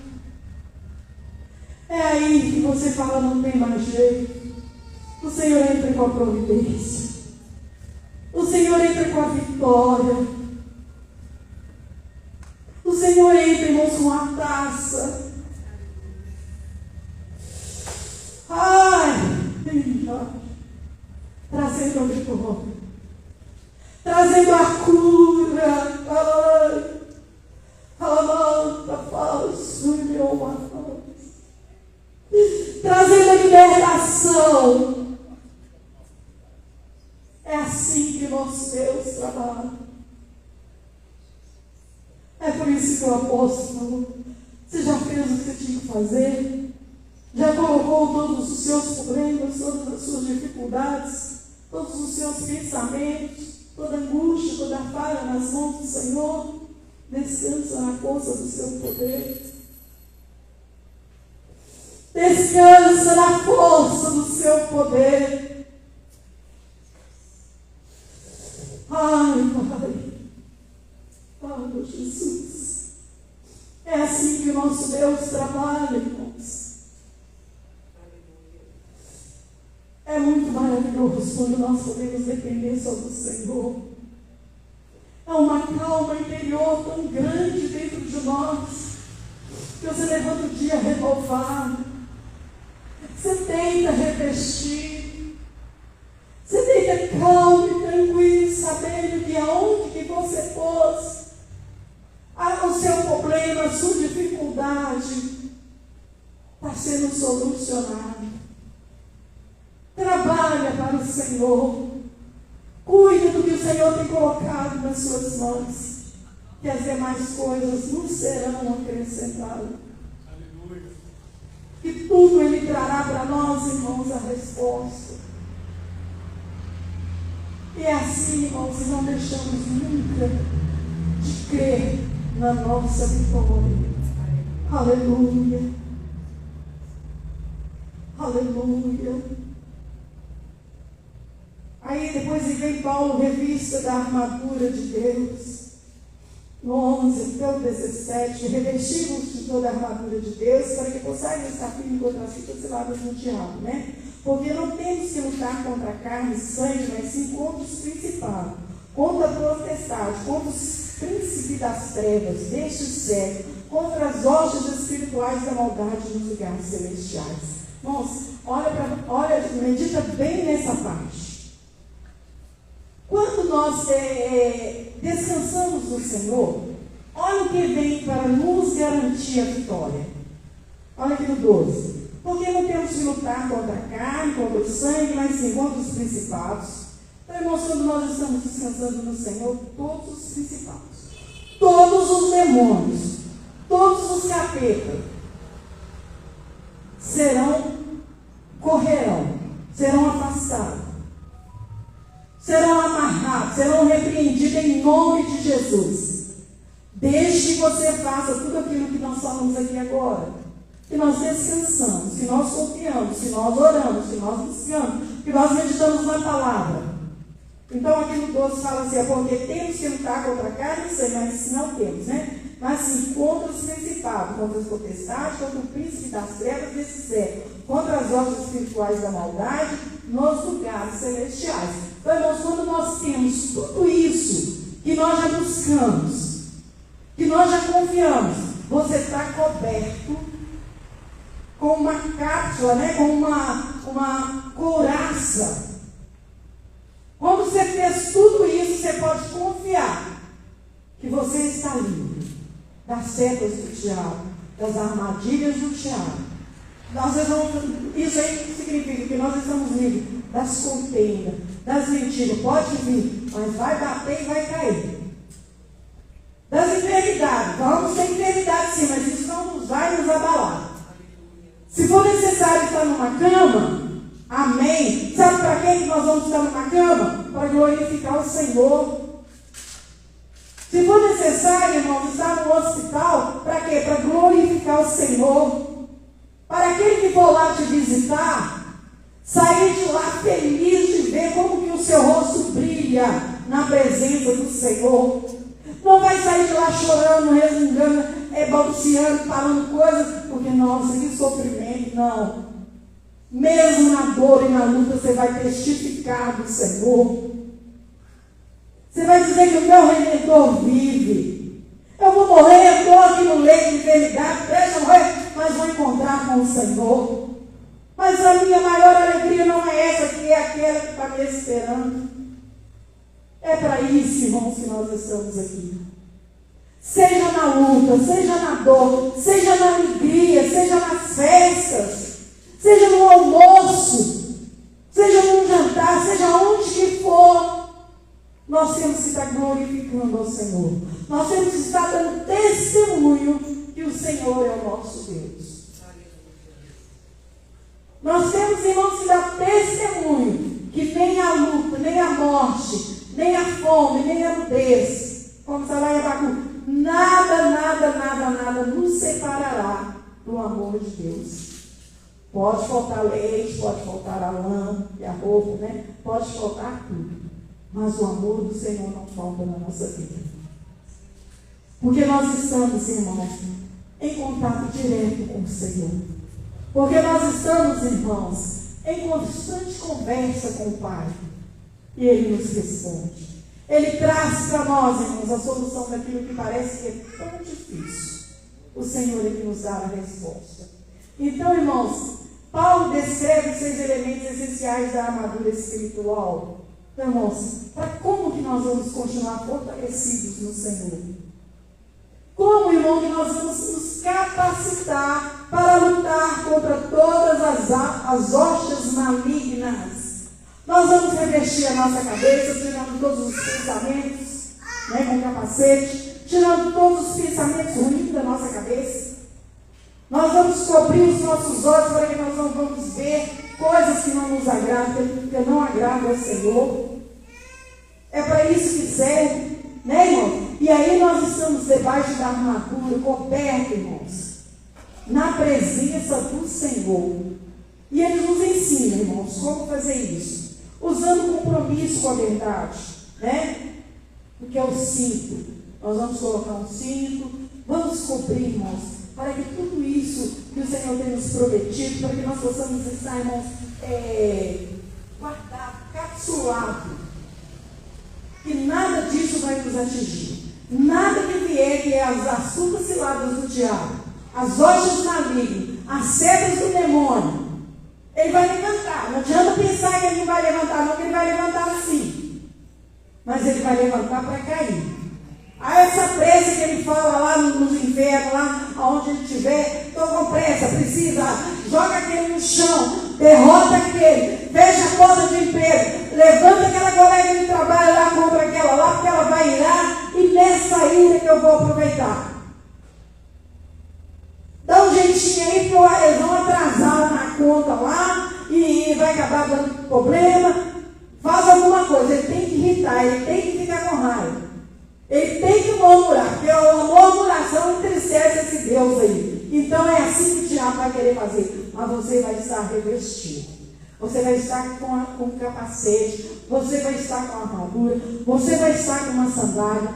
É aí que você fala, não tem mais jeito. O Senhor entra com a providência. O Senhor entra com a vitória. O Senhor entra, irmãos, com a taça. Ai, trazendo a vitória. Trazendo a cura. Ai, amanda, falso, meu amado. Trazendo a libertação. É assim que nosso Deus trabalha. É por isso que o apóstolo, você já fez o que você tinha que fazer? Já colocou todos os seus problemas, todas as suas dificuldades, todos os seus pensamentos, toda angústia, toda falha nas mãos do Senhor? Descansa na força do seu poder. Descansa na força do seu poder. Ai, Pai. Ai, meu Jesus. É assim que o nosso Deus trabalha, irmãos. É muito maravilhoso quando nós podemos depender só do Senhor. Há uma calma interior tão grande dentro de nós, que você levanta o dia renovado. Você tenta revestir. Você tenta calmo e tranquilo, sabendo que aonde que você pôs o seu problema, a sua dificuldade, está sendo solucionado. Trabalha para o Senhor. Cuide do que o Senhor tem colocado nas suas mãos, que as demais coisas não serão acrescentadas. Aleluia. Que tudo Ele trará para nós, irmãos, a resposta. E é assim, irmãos, não deixamos nunca de crer na nossa vitória. Aleluia. Aleluia. Aí depois vem Paulo, revista da armadura de Deus. No 11 até o 17, revestimos de toda a armadura de Deus, para que possais estar firmes contra as fitas ciladas no diabo, né? Porque não temos que lutar contra a carne e sangue, mas sim contra os principados, contra a potestade, contra os príncipes das trevas, deste século, contra as hostes espirituais da maldade nos lugares celestiais. Irmãos, olha, medita bem nessa parte. Quando nós descansamos no Senhor, olha o que vem para nos garantir a vitória. Olha aqui no 12. Porque não temos que lutar contra a carne, contra o sangue, mas sim contra os principados. Então, irmãos, quando nós estamos descansando no Senhor, todos os principados, todos os demônios, todos os capetas correrão, serão afastados, serão amarrados, serão repreendidos em nome de Jesus. Desde que você faça tudo aquilo que nós falamos aqui agora. Que nós descansamos, que nós confiamos, que nós oramos, que nós buscamos, que nós meditamos na palavra. Então aqui no 12 fala assim, porque temos que lutar contra a carne e sangue, mas não temos, né? Mas sim contra os principados, contra as potestades, contra o príncipe das trevas desse século, contra as hostes espirituais da maldade, nos lugares celestiais. Então, irmãos, quando nós temos tudo isso que nós já buscamos, que nós já confiamos, você está coberto com uma cápsula, né? Com uma couraça. Quando você fez tudo isso, você pode confiar que você está livre das setas do diabo, das armadilhas do diabo. Isso aí significa que nós estamos livres das contendas, das mentiras. Pode vir, mas vai bater e vai cair. Das enfermidades, vamos ter enfermidade sim, mas isso não nos vai nos abalar. Se for necessário estar numa cama, amém. Sabe para que nós vamos estar numa cama? Para glorificar o Senhor. Se for necessário, irmãos, estar no hospital, para quê? Para glorificar o Senhor. Para aquele que for lá te visitar, sair de lá feliz de ver como que o seu rosto brilha na presença do Senhor. Não vai sair de lá chorando, resmungando, balbuciando, falando coisas, porque, nossa, que sofrimento, não. Mesmo na dor e na luta, você vai testificar do Senhor. Você vai dizer que o meu Redentor vive. Eu vou morrer, eu estou aqui no leito de enfermidade, deixa eu morrer, mas vou encontrar com o Senhor. Mas a minha maior alegria não é essa, que é aquela que está me esperando. É para isso, irmãos, que nós estamos aqui. Seja na luta, seja na dor, seja na alegria, seja nas festas, seja no almoço, seja num jantar, seja onde que for, nós temos que estar glorificando ao Senhor. Nós temos que estar dando testemunho que o Senhor é o nosso Deus. Nós temos, irmãos, que dar testemunho que nem a luta, nem a morte, nem a fome, nem a nudez, como está lá em Abacuque, nada nos separará do amor de Deus. Pode faltar leite, pode faltar a lã e a roupa, né? Pode faltar tudo. Mas o amor do Senhor não falta na nossa vida. Porque nós estamos, irmãos, em contato direto com o Senhor. Porque nós estamos, irmãos, em constante conversa com o Pai. E Ele nos responde. Ele traz para nós, irmãos, a solução daquilo que parece que é tão difícil. O Senhor é que nos dá a resposta. Então, irmãos, Paulo descreve os 6 elementos essenciais da armadura espiritual. Então, irmãos, para como que nós vamos continuar fortalecidos no Senhor? Como, irmão, que nós vamos nos capacitar para lutar contra todas as hostes malignas? Nós vamos revestir a nossa cabeça, tirando todos os pensamentos, com capacete, tirando todos os pensamentos ruins da nossa cabeça. Nós vamos cobrir os nossos olhos para que nós não vamos ver coisas que não nos agradam, que não agradam ao Senhor. É para isso que serve, irmãos? E aí nós estamos debaixo da armadura, cobertos, irmãos, na presença do Senhor. E Ele nos ensina, irmãos, como fazer isso. Usando compromisso com a verdade, Porque é o cinto. Nós vamos colocar um cinto, vamos cobrir, irmãos, para que tudo isso que o Senhor tem nos prometido, para que nós possamos estar, irmãos, guardado, capsulado. Que nada disso vai nos atingir. Nada que vier, que é as astutas ciladas do diabo, as hostes malignas, as setas do demônio, ele vai levantar. Não adianta pensar que ele não vai levantar, não, que ele vai levantar sim. Mas ele vai levantar para cair. Aí essa pressa que ele fala lá nos infernos, lá onde ele estiver, estou com pressa, precisa, joga aquele no chão, derrota aquele, fecha a porta de emprego, levanta aquela colega de trabalho lá contra aquela lá, porque ela vai irar, e nessa ira que eu vou aproveitar. Dá um jeitinho aí, porque eles vão atrasar na conta lá, e vai acabar dando problema. Faz alguma coisa, ele tem que irritar, ele tem que ficar com raiva. Ele tem que murmurar, porque a murmuração entristece esse Deus aí. Então é assim que o diabo vai querer fazer. Mas você vai estar revestido. Você vai estar com um capacete. Você vai estar com a armadura. Você vai estar com uma sandália.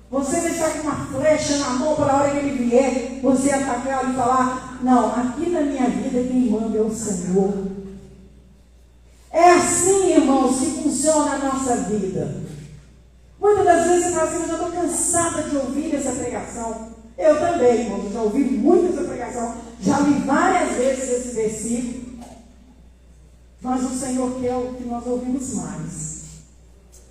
Você vai estar com uma flecha na mão para a hora que ele vier, você atacar e falar, não, aqui na minha vida quem manda é o Senhor. É assim, irmãos, que funciona a nossa vida. Muitas das vezes você fala assim, eu já estou cansada de ouvir essa pregação. Eu também, irmãos, eu já ouvi muito essa pregação, já li várias vezes esse versículo. Mas o Senhor quer o que nós ouvimos mais.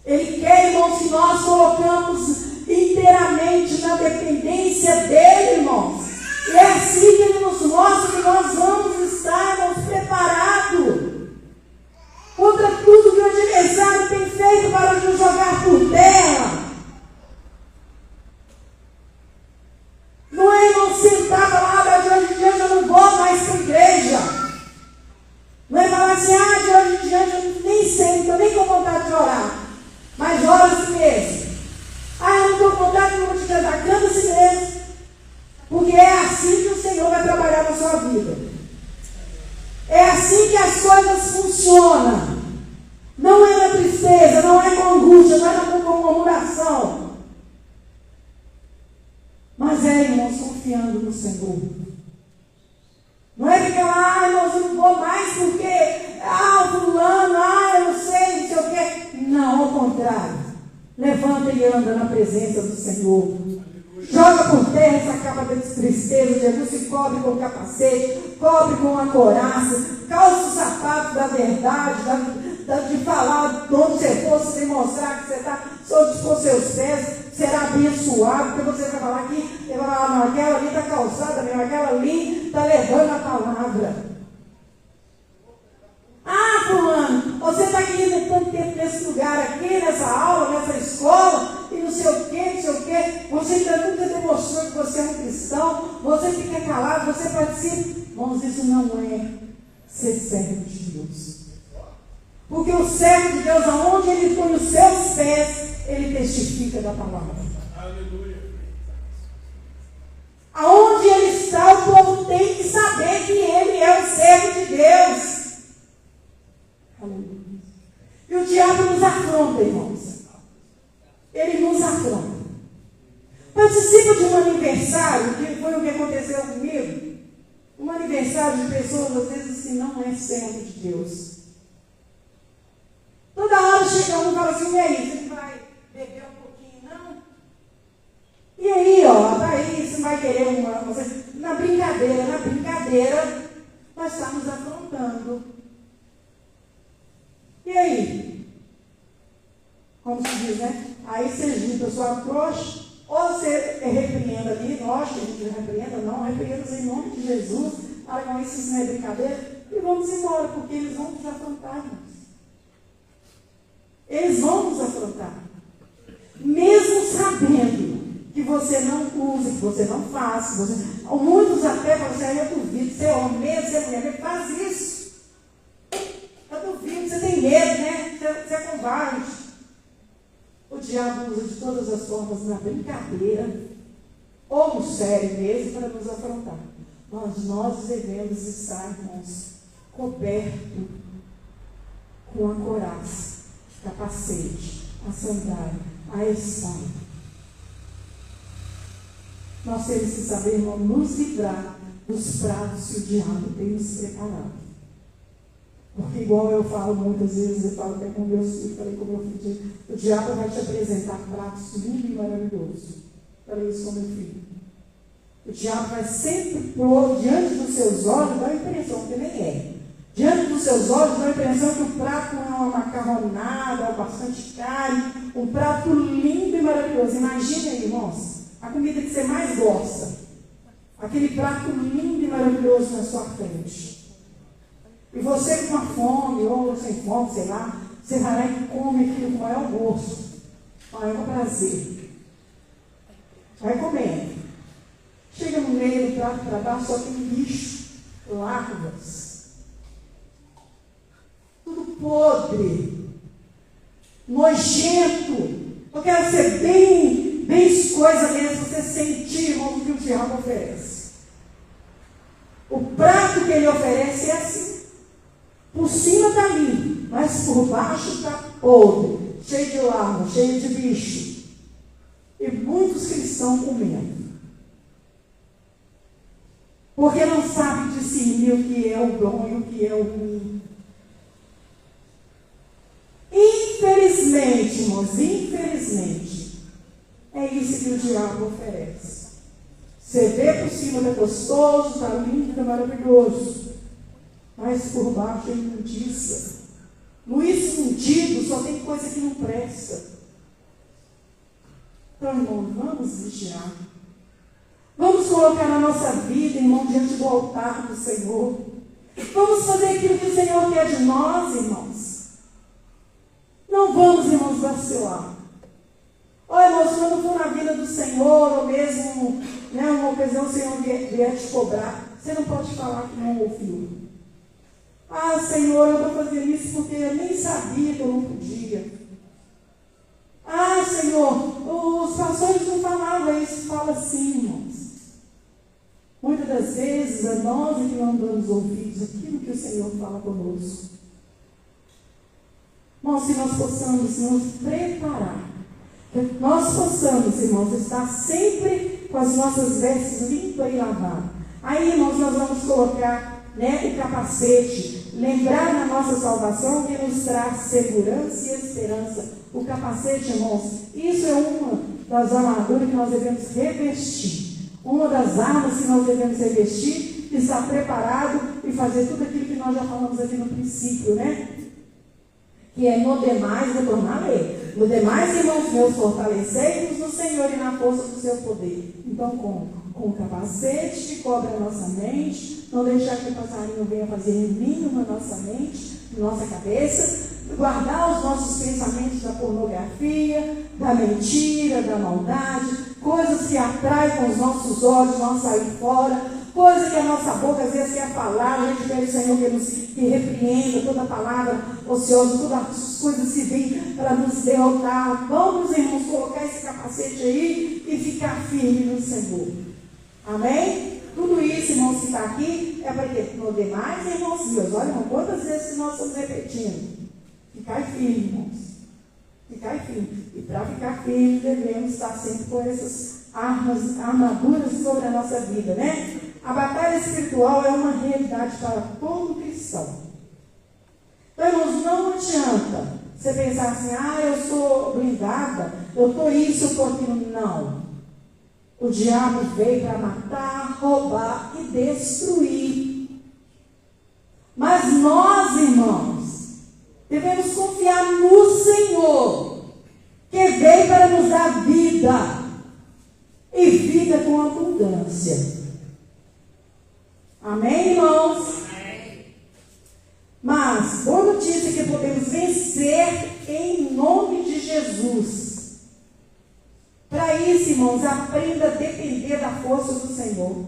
Ele quer, irmãos, que nós colocamos inteiramente na dependência dele, irmãos. E é assim que ele nos mostra que nós vamos estar, irmãos, preparados contra tudo que o adversário tem feito para nos jogar por terra. Não é, irmão, sentar para lá, de hoje em diante eu não vou mais para a igreja. Não é falar assim, de hoje em diante eu nem sei, não estou nem com vontade de orar. Mas ora assim mesmo. Eu não estou com vontade, não vou te cantar, canta assim mesmo. Porque é assim que o Senhor vai trabalhar na sua vida. É assim que as coisas funcionam. Não é na tristeza, não é com angústia, não é com murmuração. Mas é, irmãos, confiando no Senhor. Não é ficar lá, irmãos, eu não vou mais porque, fulano, eu não sei, não sei o quê. Não, ao contrário. Levanta e anda na presença do Senhor. Joga por terra essa capa de tristeza, de angústia, e cobre com o capacete, cobre com a couraça, calça os sapatos da verdade, de falar de onde você for, se demonstrar que você está, onde for seus pés, será abençoado, porque você vai falar aqui, ele vai falar, não, aquela ali está calçada mesmo, aquela ali está levando a palavra. Fulano, você está aqui tanto tempo nesse lugar aqui, nessa aula, nessa escola, e não sei o quê, você ainda nunca demonstrou que você é um cristão, você fica calado, você participa. Irmãos, isso não é ser servo de Deus. Porque o servo de Deus, aonde ele põe os seus pés, ele testifica da palavra. Aleluia. Aonde ele está, o povo tem que saber que ele é o servo de Deus. Aleluia. E o diabo nos afronta, irmãos. Ele nos afronta. Participa de um aniversário, que foi o que aconteceu comigo. Um aniversário de pessoas, às vezes, que não é servo de Deus. Toda hora chega um e fala assim, e aí, você vai E aí, ó, daí você vai querer na brincadeira, nós estamos afrontando. E aí? Como se diz, né? Aí você junta sua trouxa, ou você repreenda ali, nós que a gente repreenda, não, repreenda em nome de Jesus, para com isso não é brincadeira, e vamos embora, porque eles vão nos afrontar, irmãos. Eles vão nos afrontar. Mesmo sabendo que você não usa, que você não faz, muitos até falam assim, eu duvido, você é homem mesmo, você é mulher, faz isso. Eu duvido, você tem medo, né? Você é covarde. O diabo usa de todas as formas na brincadeira, ou no sério mesmo, para nos afrontar. Mas nós devemos estar, irmãos, cobertos com a couraça, capacete, a sandália, a espada. Nós temos que saber, irmão, nos livrar dos pratos que o diabo tem nos preparado. Porque igual eu falo muitas vezes, eu falo até com meus filhos, falei com meu filho, o diabo vai te apresentar pratos lindos e maravilhosos. Falei isso com meu filho. O diabo vai sempre pôr diante dos seus olhos, dá a impressão que nem é. Diante dos seus olhos, dá a impressão que o prato não é uma macarronada, é bastante carne, um prato lindo e maravilhoso. Imagina aí, irmãos, a comida que você mais gosta. Aquele prato lindo e maravilhoso na sua frente. E você com a fome, ou sem fome, sei lá, você vai lá e come aquilo com o maior gosto, com o maior prazer. Vai comendo. Chega no meio do prato para baixo, só tem lixo, larvas. Tudo podre, nojento. Eu quero ser bem coisa mesmo, você sentir, irmão, o que o diabo oferece. O prato que ele oferece é assim. Por cima está limpo, mas por baixo está podre, cheio de larva, cheio de bicho. E muitos cristãos comendo. Porque não sabe discernir o que é o bom e o que é o ruim. Infelizmente, irmãos, infelizmente, é isso que o diabo oferece. Você vê por cima, está gostoso, está lindo, está maravilhoso. Mas por baixo é imundiça. No escondido só tem coisa que não presta. Então, irmão, vamos vigiar. Vamos colocar a nossa vida, irmão, diante do altar do Senhor. Vamos fazer aquilo que o Senhor quer de nós, irmãos. Não vamos, irmãos, vacilar. Olha, irmãos, quando for na vida do Senhor, ou mesmo, né, uma ocasião o Senhor vier te cobrar, você não pode falar que não ouviu. Ah, Senhor, eu estou fazendo isso porque eu nem sabia que eu não podia. Ah, Senhor, os pastores não falavam isso. Fala sim, irmãos. Muitas das vezes é nós que não damos ouvidos àquilo que o Senhor fala conosco. Irmãos, que nós possamos nos preparar, que nós possamos, irmãos, estar sempre com as nossas vestes limpas e lavadas. Aí, irmãos, nós vamos colocar, né, o capacete, lembrar na nossa salvação que nos traz segurança e esperança. O capacete, irmãos, isso é uma das armaduras que nós devemos revestir. Uma das armas que nós devemos revestir, e estar preparado e fazer tudo aquilo que nós já falamos aqui no princípio, né? Que é no demais, vou tornar a ler. No demais, irmãos meus, fortalecei-nos no Senhor e na força do seu poder. Então, com o capacete que cobre a nossa mente, não deixar que o passarinho venha fazer ninho na nossa mente, na nossa cabeça, guardar os nossos pensamentos da pornografia, da mentira, da maldade, coisas que atraem com os nossos olhos, não sair fora, coisas que a nossa boca às vezes quer falar, a gente pede o Senhor que repreenda toda palavra ociosa, todas as coisas que vêm para nos derrotar. Vamos, irmãos, colocar esse capacete aí e ficar firme no Senhor. Amém? Tudo isso, irmãos, que está aqui é para que no demais, irmãos meus, olha, irmão, quantas vezes nós estamos repetindo. Ficar firme, irmãos. Ficar firme. E para ficar firme, devemos estar sempre com essas armaduras sobre a nossa vida, né? A batalha espiritual é uma realidade para todo cristão. Então, irmãos, não adianta você pensar assim, eu sou blindada, eu estou isso, eu estou aquilo. Não. O diabo veio para matar, roubar e destruir. Mas nós, irmãos, devemos confiar no Senhor, que veio para nos dar vida, e vida com abundância. Amém, irmãos? Amém. Mas, boa notícia que podemos vencer em nome de Jesus. Para isso, irmãos, aprenda a depender da força do Senhor.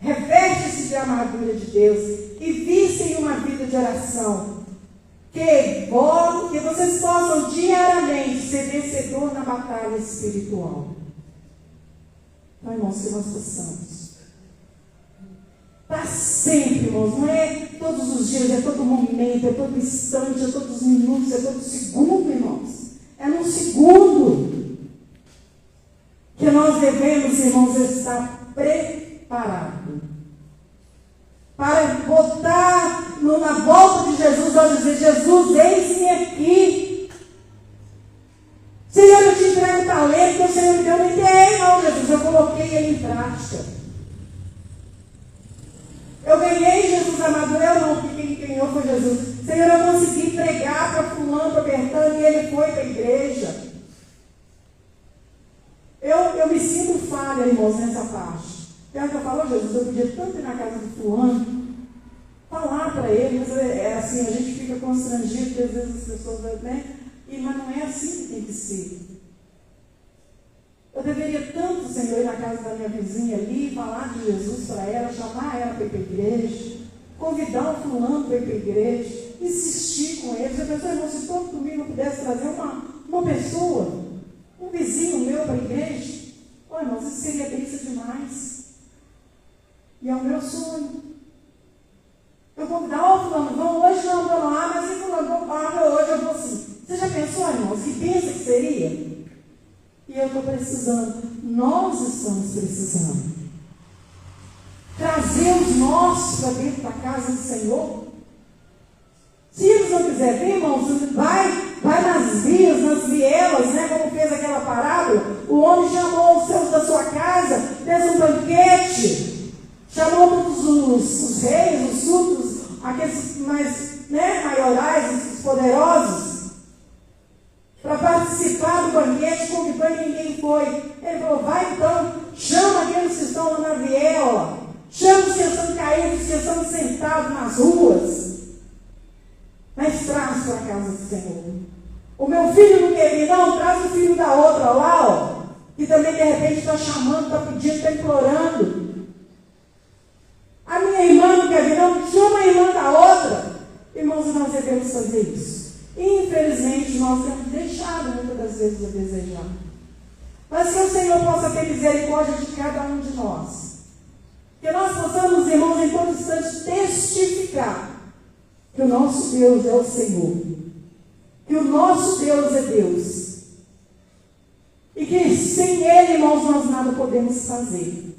Reveste-se de armadura de Deus e viste em uma vida de oração. Que vocês possam diariamente ser vencedor na batalha espiritual. Então, irmãos, que nós possamos. Para sempre, irmãos, não é todos os dias, é todo momento, é todo instante, é todos os minutos, é todo segundo, irmãos. É num segundo que nós devemos, irmãos, estar preparados para botar na volta de Jesus, ao dizer: Jesus, eis-me aqui. Senhor, eu te entrego o talento que o Senhor me deu. Eu não enterrei, não, Jesus, eu coloquei ele em prática. Eu ganhei Jesus amador, eu não, porque quem ganhou foi Jesus. Senhor, eu consegui pregar para fulano, para Bertano, e ele foi para a igreja. Eu me sinto falha, irmãos, nessa parte. Pior que eu falo: Jesus, eu podia tanto ir na casa do fulano, falar para ele, mas é assim, a gente fica constrangido, porque às vezes as pessoas, né? Mas não é assim que tem que ser. Eu deveria tanto, Senhor, ir na casa da minha vizinha ali, falar de Jesus para ela, chamar ela para ir para a igreja, convidar o fulano para ir para a igreja, insistir com eles. Eu pensei: irmão, se todo domingo eu pudesse trazer uma pessoa, um vizinho meu para a igreja, olha, irmãos, isso seria bênção demais. E é o meu sonho. Eu convidar: fulano, vão hoje, não vou lá, mas se fulano vão lá, hoje eu vou sim. Você já pensou, irmãos, que bênção que seria? E eu estou precisando, nós estamos precisando trazer os nossos para dentro da casa do Senhor. Se eles não quiserem vir, irmãos, vai nas vias, nas vielas, né, como fez aquela parábola. O homem chamou os seus da sua casa, fez um banquete, chamou todos os reis, os súditos, aqueles mais, né, maiorais, os poderosos, para participar do banquete, convidou e ninguém foi. Ele falou: vai então, chama aqueles que estão lá na viela, chama os que estão caídos, os que estão sentados nas ruas, mas traz para a casa do Senhor. O meu filho não quer vir, não, traz o filho da outra lá, ó, que também de repente está chamando, está pedindo, está implorando. A minha irmã não quer vir, não, chama a irmã da outra. Irmãos, nós devemos fazer isso. Infelizmente, nós temos deixado muitas das vezes a desejar. Mas que o Senhor possa ter misericórdia de cada um de nós. Que nós possamos, irmãos, em todo instante testificar que o nosso Deus é o Senhor. Que o nosso Deus é Deus. E que sem Ele, irmãos, nós nada podemos fazer.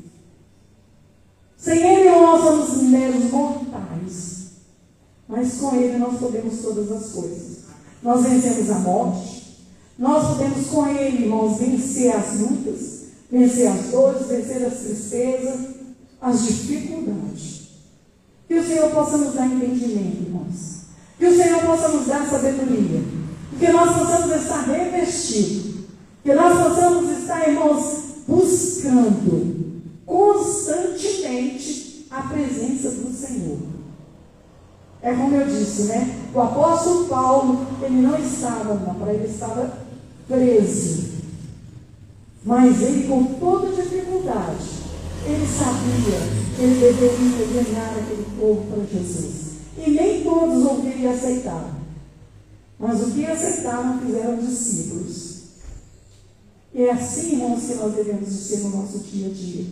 Sem Ele, nós somos meros mortais. Mas com Ele nós podemos todas as coisas. Nós vencemos a morte. Nós podemos com Ele, irmãos, vencer as lutas, vencer as dores, vencer as tristezas, as dificuldades. Que o Senhor possa nos dar entendimento, irmãos. Que o Senhor possa nos dar sabedoria. Que nós possamos estar revestidos. Que nós possamos estar, irmãos, buscando constantemente a presença do Senhor. É como eu disse, né? O apóstolo Paulo, ele não estava na praia, ele estava preso. Mas ele, com toda dificuldade, ele sabia que ele deveria ganhar aquele povo para Jesus. E nem todos ouviram e aceitaram. Mas o que aceitaram fizeram discípulos. E é assim, irmãos, que nós devemos ser no nosso dia a dia.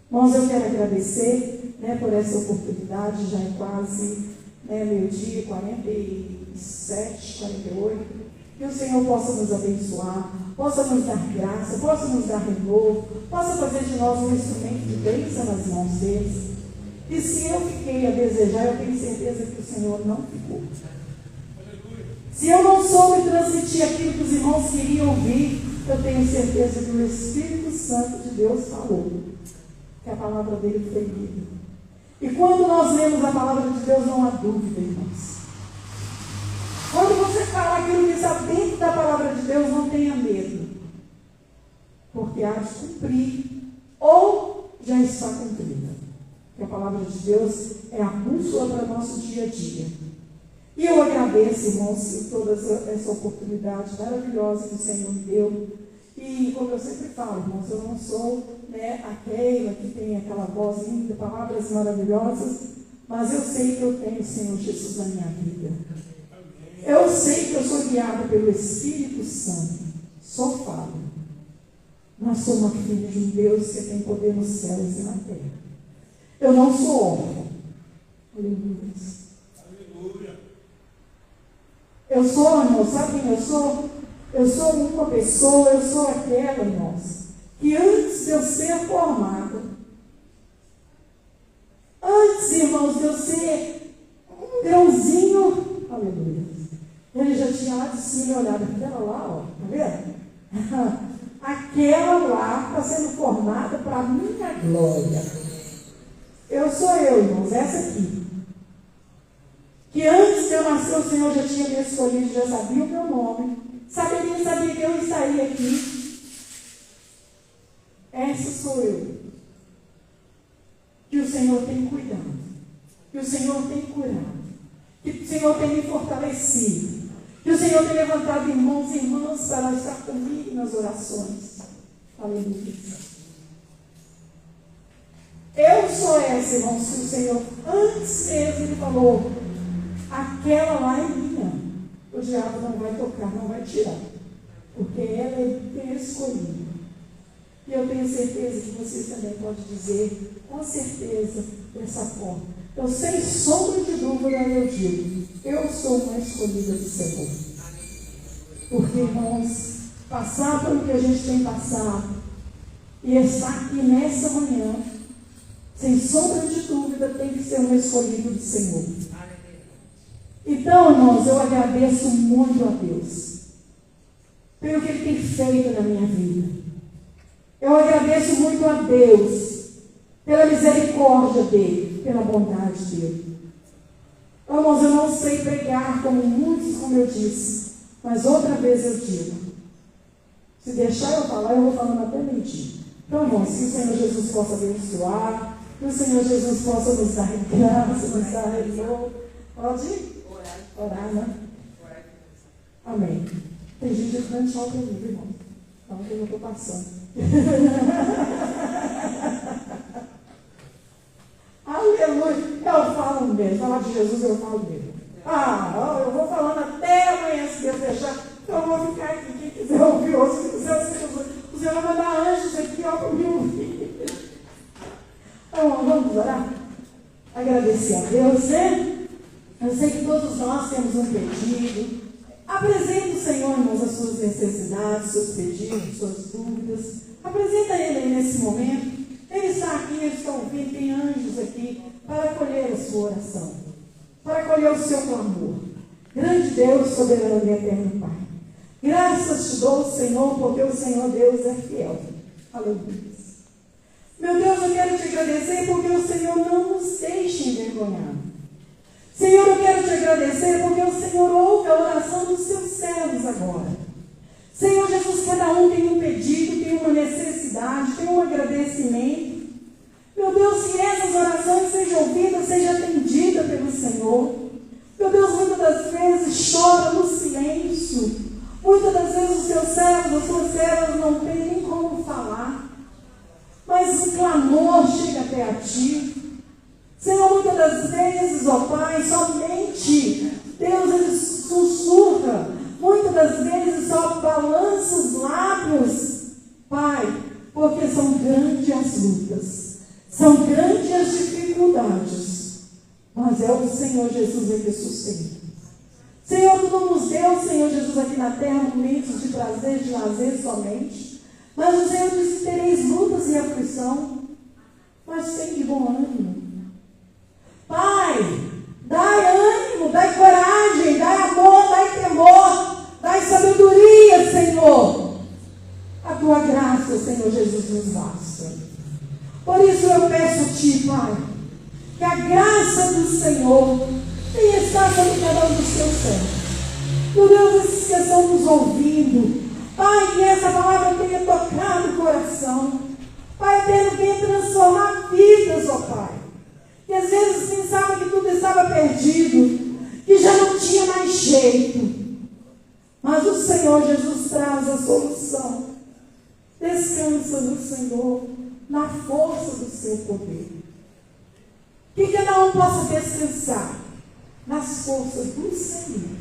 Irmãos, eu quero agradecer, né, por essa oportunidade. Já é quase, né, meio-dia, 47, 48. Que o Senhor possa nos abençoar, possa nos dar graça, possa nos dar renovo, possa fazer de nós um instrumento de bênção nas mãos deles. E se eu fiquei a desejar, eu tenho certeza que o Senhor não ficou. Se eu não soube transmitir aquilo que os irmãos queriam ouvir, eu tenho certeza que o Espírito Santo de Deus falou, que a palavra dele foi lida. E quando nós lemos a palavra de Deus, não há dúvida, irmãos. Quando você fala aquilo que está dentro da palavra de Deus, não tenha medo, porque há de cumprir, ou já está cumprida. Porque a palavra de Deus é a bússola para o nosso dia a dia. E eu agradeço, irmãos, por toda essa oportunidade maravilhosa que o Senhor me deu. E como eu sempre falo, irmãos, eu não sou aquela que tem aquela voz linda, palavras maravilhosas, mas eu sei que eu tenho o Senhor Jesus na minha vida. Eu sei que eu sou guiada pelo Espírito Santo. Sou falha. Mas sou uma filha de um Deus que tem poder nos céus e na terra. Eu não sou órfã. Aleluia. Eu sou, irmão, sabe quem eu sou? Eu sou uma pessoa, eu sou aquela, irmãos, que antes de eu ser formada, antes, irmãos, de eu ser um grãozinho, aleluia, ele já tinha lá de cima olhado, aquela lá, ó, tá vendo? Aquela lá está sendo formada para a minha glória. Eu sou eu, irmãos, essa aqui. Que antes de eu nascer, o Senhor já tinha me escolhido, já sabia o meu nome, sabia que eu estaria aqui. Essa sou eu. Que o Senhor tem cuidado, que o Senhor tem curado, que o Senhor tem me fortalecido, que o Senhor tem levantado irmãos e irmãs para estar comigo nas orações. Aleluia. Eu sou essa, irmãos, que o Senhor, antes mesmo, Ele falou, aquela lá é minha. O diabo não vai tocar, não vai tirar, porque ela é escolhida. E eu tenho certeza que vocês também podem dizer, com certeza, dessa forma. Eu sem sombra de dúvida, eu digo, eu sou uma escolhida do Senhor. Porque, irmãos, passar pelo que a gente tem passado e estar aqui nessa manhã, sem sombra de dúvida, tem que ser um escolhido do Senhor. Então, irmãos, eu agradeço muito a Deus pelo que Ele tem feito na minha vida. Eu agradeço muito a Deus pela misericórdia dEle, pela bondade dEle. Irmãos, eu não sei pregar como muitos, como eu disse, mas outra vez eu digo, se deixar eu falar, eu vou falando até mentir. Então, irmãos, que o Senhor Jesus possa abençoar, que o Senhor Jesus possa nos dar graça, nos dar renovo. Pode orar, né? Amém. Tem gente grande só para mim, irmão. Então, eu não estou passando. Aleluia. Eu falo mesmo. Falar de Jesus, eu falo mesmo. Eu vou falando até amanhã, se Deus deixar. Eu vou ficar aqui. Quem quiser ouvir, ouça. Quem quiser ouvir, o Senhor vai mandar anjos aqui, ó, para me ouvir. Então, vamos orar? Agradecer a Deus, né? Eu sei que todos nós temos um pedido. Apresente o Senhor, irmãos, as suas necessidades, seus pedidos, suas dúvidas. Apresenta Ele aí nesse momento. Ele está aqui, Ele está ouvindo, tem anjos aqui para acolher a sua oração, para acolher o seu clamor. Grande Deus, soberano e eterno Pai, graças te dou, Senhor, porque o Senhor Deus é fiel. Aleluia. Meu Deus, eu quero te agradecer porque o Senhor não nos deixa envergonhar. Senhor, eu quero te agradecer porque o Senhor ouve a oração dos seus servos agora. Senhor Jesus, cada um tem um pedido, tem uma necessidade, tem um agradecimento. Meu Deus, que essas orações sejam ouvidas, sejam atendidas pelo Senhor. Meu Deus, muitas das vezes chora no silêncio. Muitas das vezes os seus servos, as suas servas não têm nem como falar. Mas o clamor chega até a Ti. Senhor, muitas das vezes, ó Pai, somente Deus, Ele sussurra. Muitas das vezes só balança os lábios, Pai, porque são grandes as lutas, são grandes as dificuldades, mas é o Senhor Jesus que sustenta. Senhor, Tu não nos deu, Senhor Jesus, aqui na terra momentos de prazer, de lazer somente, mas o Senhor disse: tereis lutas e aflição, mas tem de bom ânimo. Pai, dai ânimo, dai coragem, dai amor, dai temor, dai sabedoria, Senhor. tua graça, Senhor Jesus, nos basta. Por isso eu peço a Ti, Pai, que a graça do Senhor venha estar sobre cada um dos Teus servos. Meu Deus, esses que estão nos ouvindo, Pai, que essa palavra tenha tocado o coração. Pai eterno, venha transformar vidas, ó Pai. Que às vezes pensava que tudo estava perdido, que já não tinha mais jeito. Mas o Senhor Jesus traz a solução. Descansa no Senhor, na força do seu poder. Que cada um possa descansar nas forças do Senhor.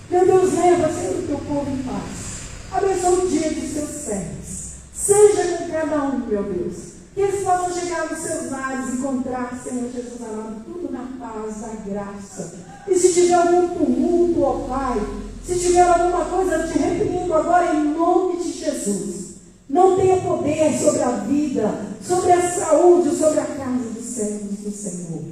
Meu Deus, leva, Senhor, o teu povo em paz. Abençoa o dia dos seus servos. Seja com cada um, meu Deus. Que eles possam chegar nos seus lares e encontrar, Senhor Jesus amado, tudo na paz, na graça. E se tiver algum tumulto, ó Pai, se tiver alguma coisa, eu te repreendo agora em nome de Jesus. Não tenha poder sobre a vida, sobre a saúde, sobre a casa dos servos do Senhor.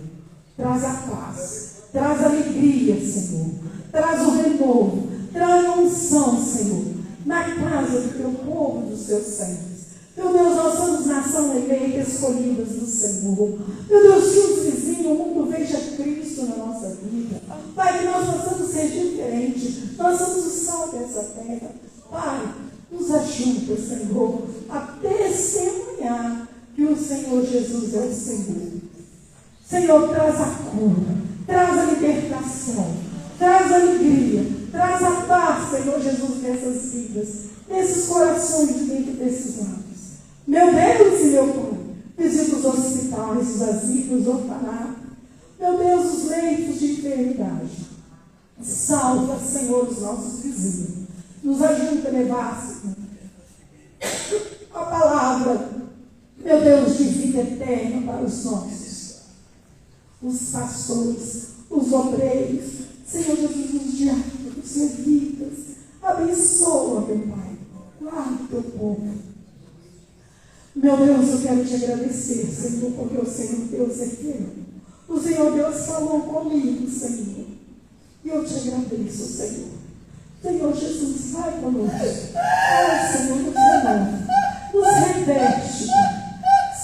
Traz a paz, traz a alegria, Senhor. Traz o renovo, traz a unção, Senhor, na casa do teu povo, dos teus servos. Meu Deus, nós somos nação eleita, escolhidas do Senhor. Meu Deus, que os vizinhos, o mundo veja Cristo na nossa vida. Pai, que nós possamos ser diferentes. Nós somos o sal dessa terra. Pai, nos ajuda, Senhor, a testemunhar que o Senhor Jesus é o Senhor. Senhor, traz a cura, traz a libertação, traz a alegria, traz a paz, Senhor Jesus, nessas vidas, nesses corações dentro desses lares. Meu Deus e meu Pai, visita os hospitais, os asilos, os orfanatos. Meu Deus, os leitos de enfermidade. Salva, Senhor, os nossos vizinhos. Nos ajuda a levar, Senhor, a palavra, meu Deus, de vida eterna para os nossos. Os pastores, os obreiros, Senhor Jesus, os diáconos, os levitas. Abençoa, meu Pai. Guarda o teu povo. Meu Deus, eu quero te agradecer, Senhor, porque o Senhor Deus é fiel. O Senhor Deus falou comigo, Senhor. E eu te agradeço, Senhor. Senhor Jesus, vai conosco. Ai, Senhor, nos renova. Nos reveste.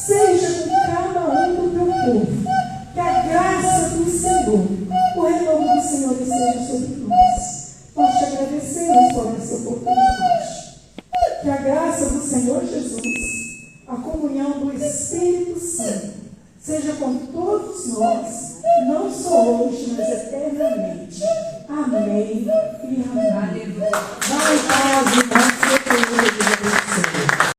Seja com cada um do teu povo. Que a graça do Senhor, o renovo do Senhor esteja sobre nós. Nós te agradecemos por essa oportunidade. Que a graça do Senhor Jesus, a comunhão do Espírito Santo, seja com todos nós, não só hoje, mas eternamente. Amém e amém. Vai em paz, irmãos.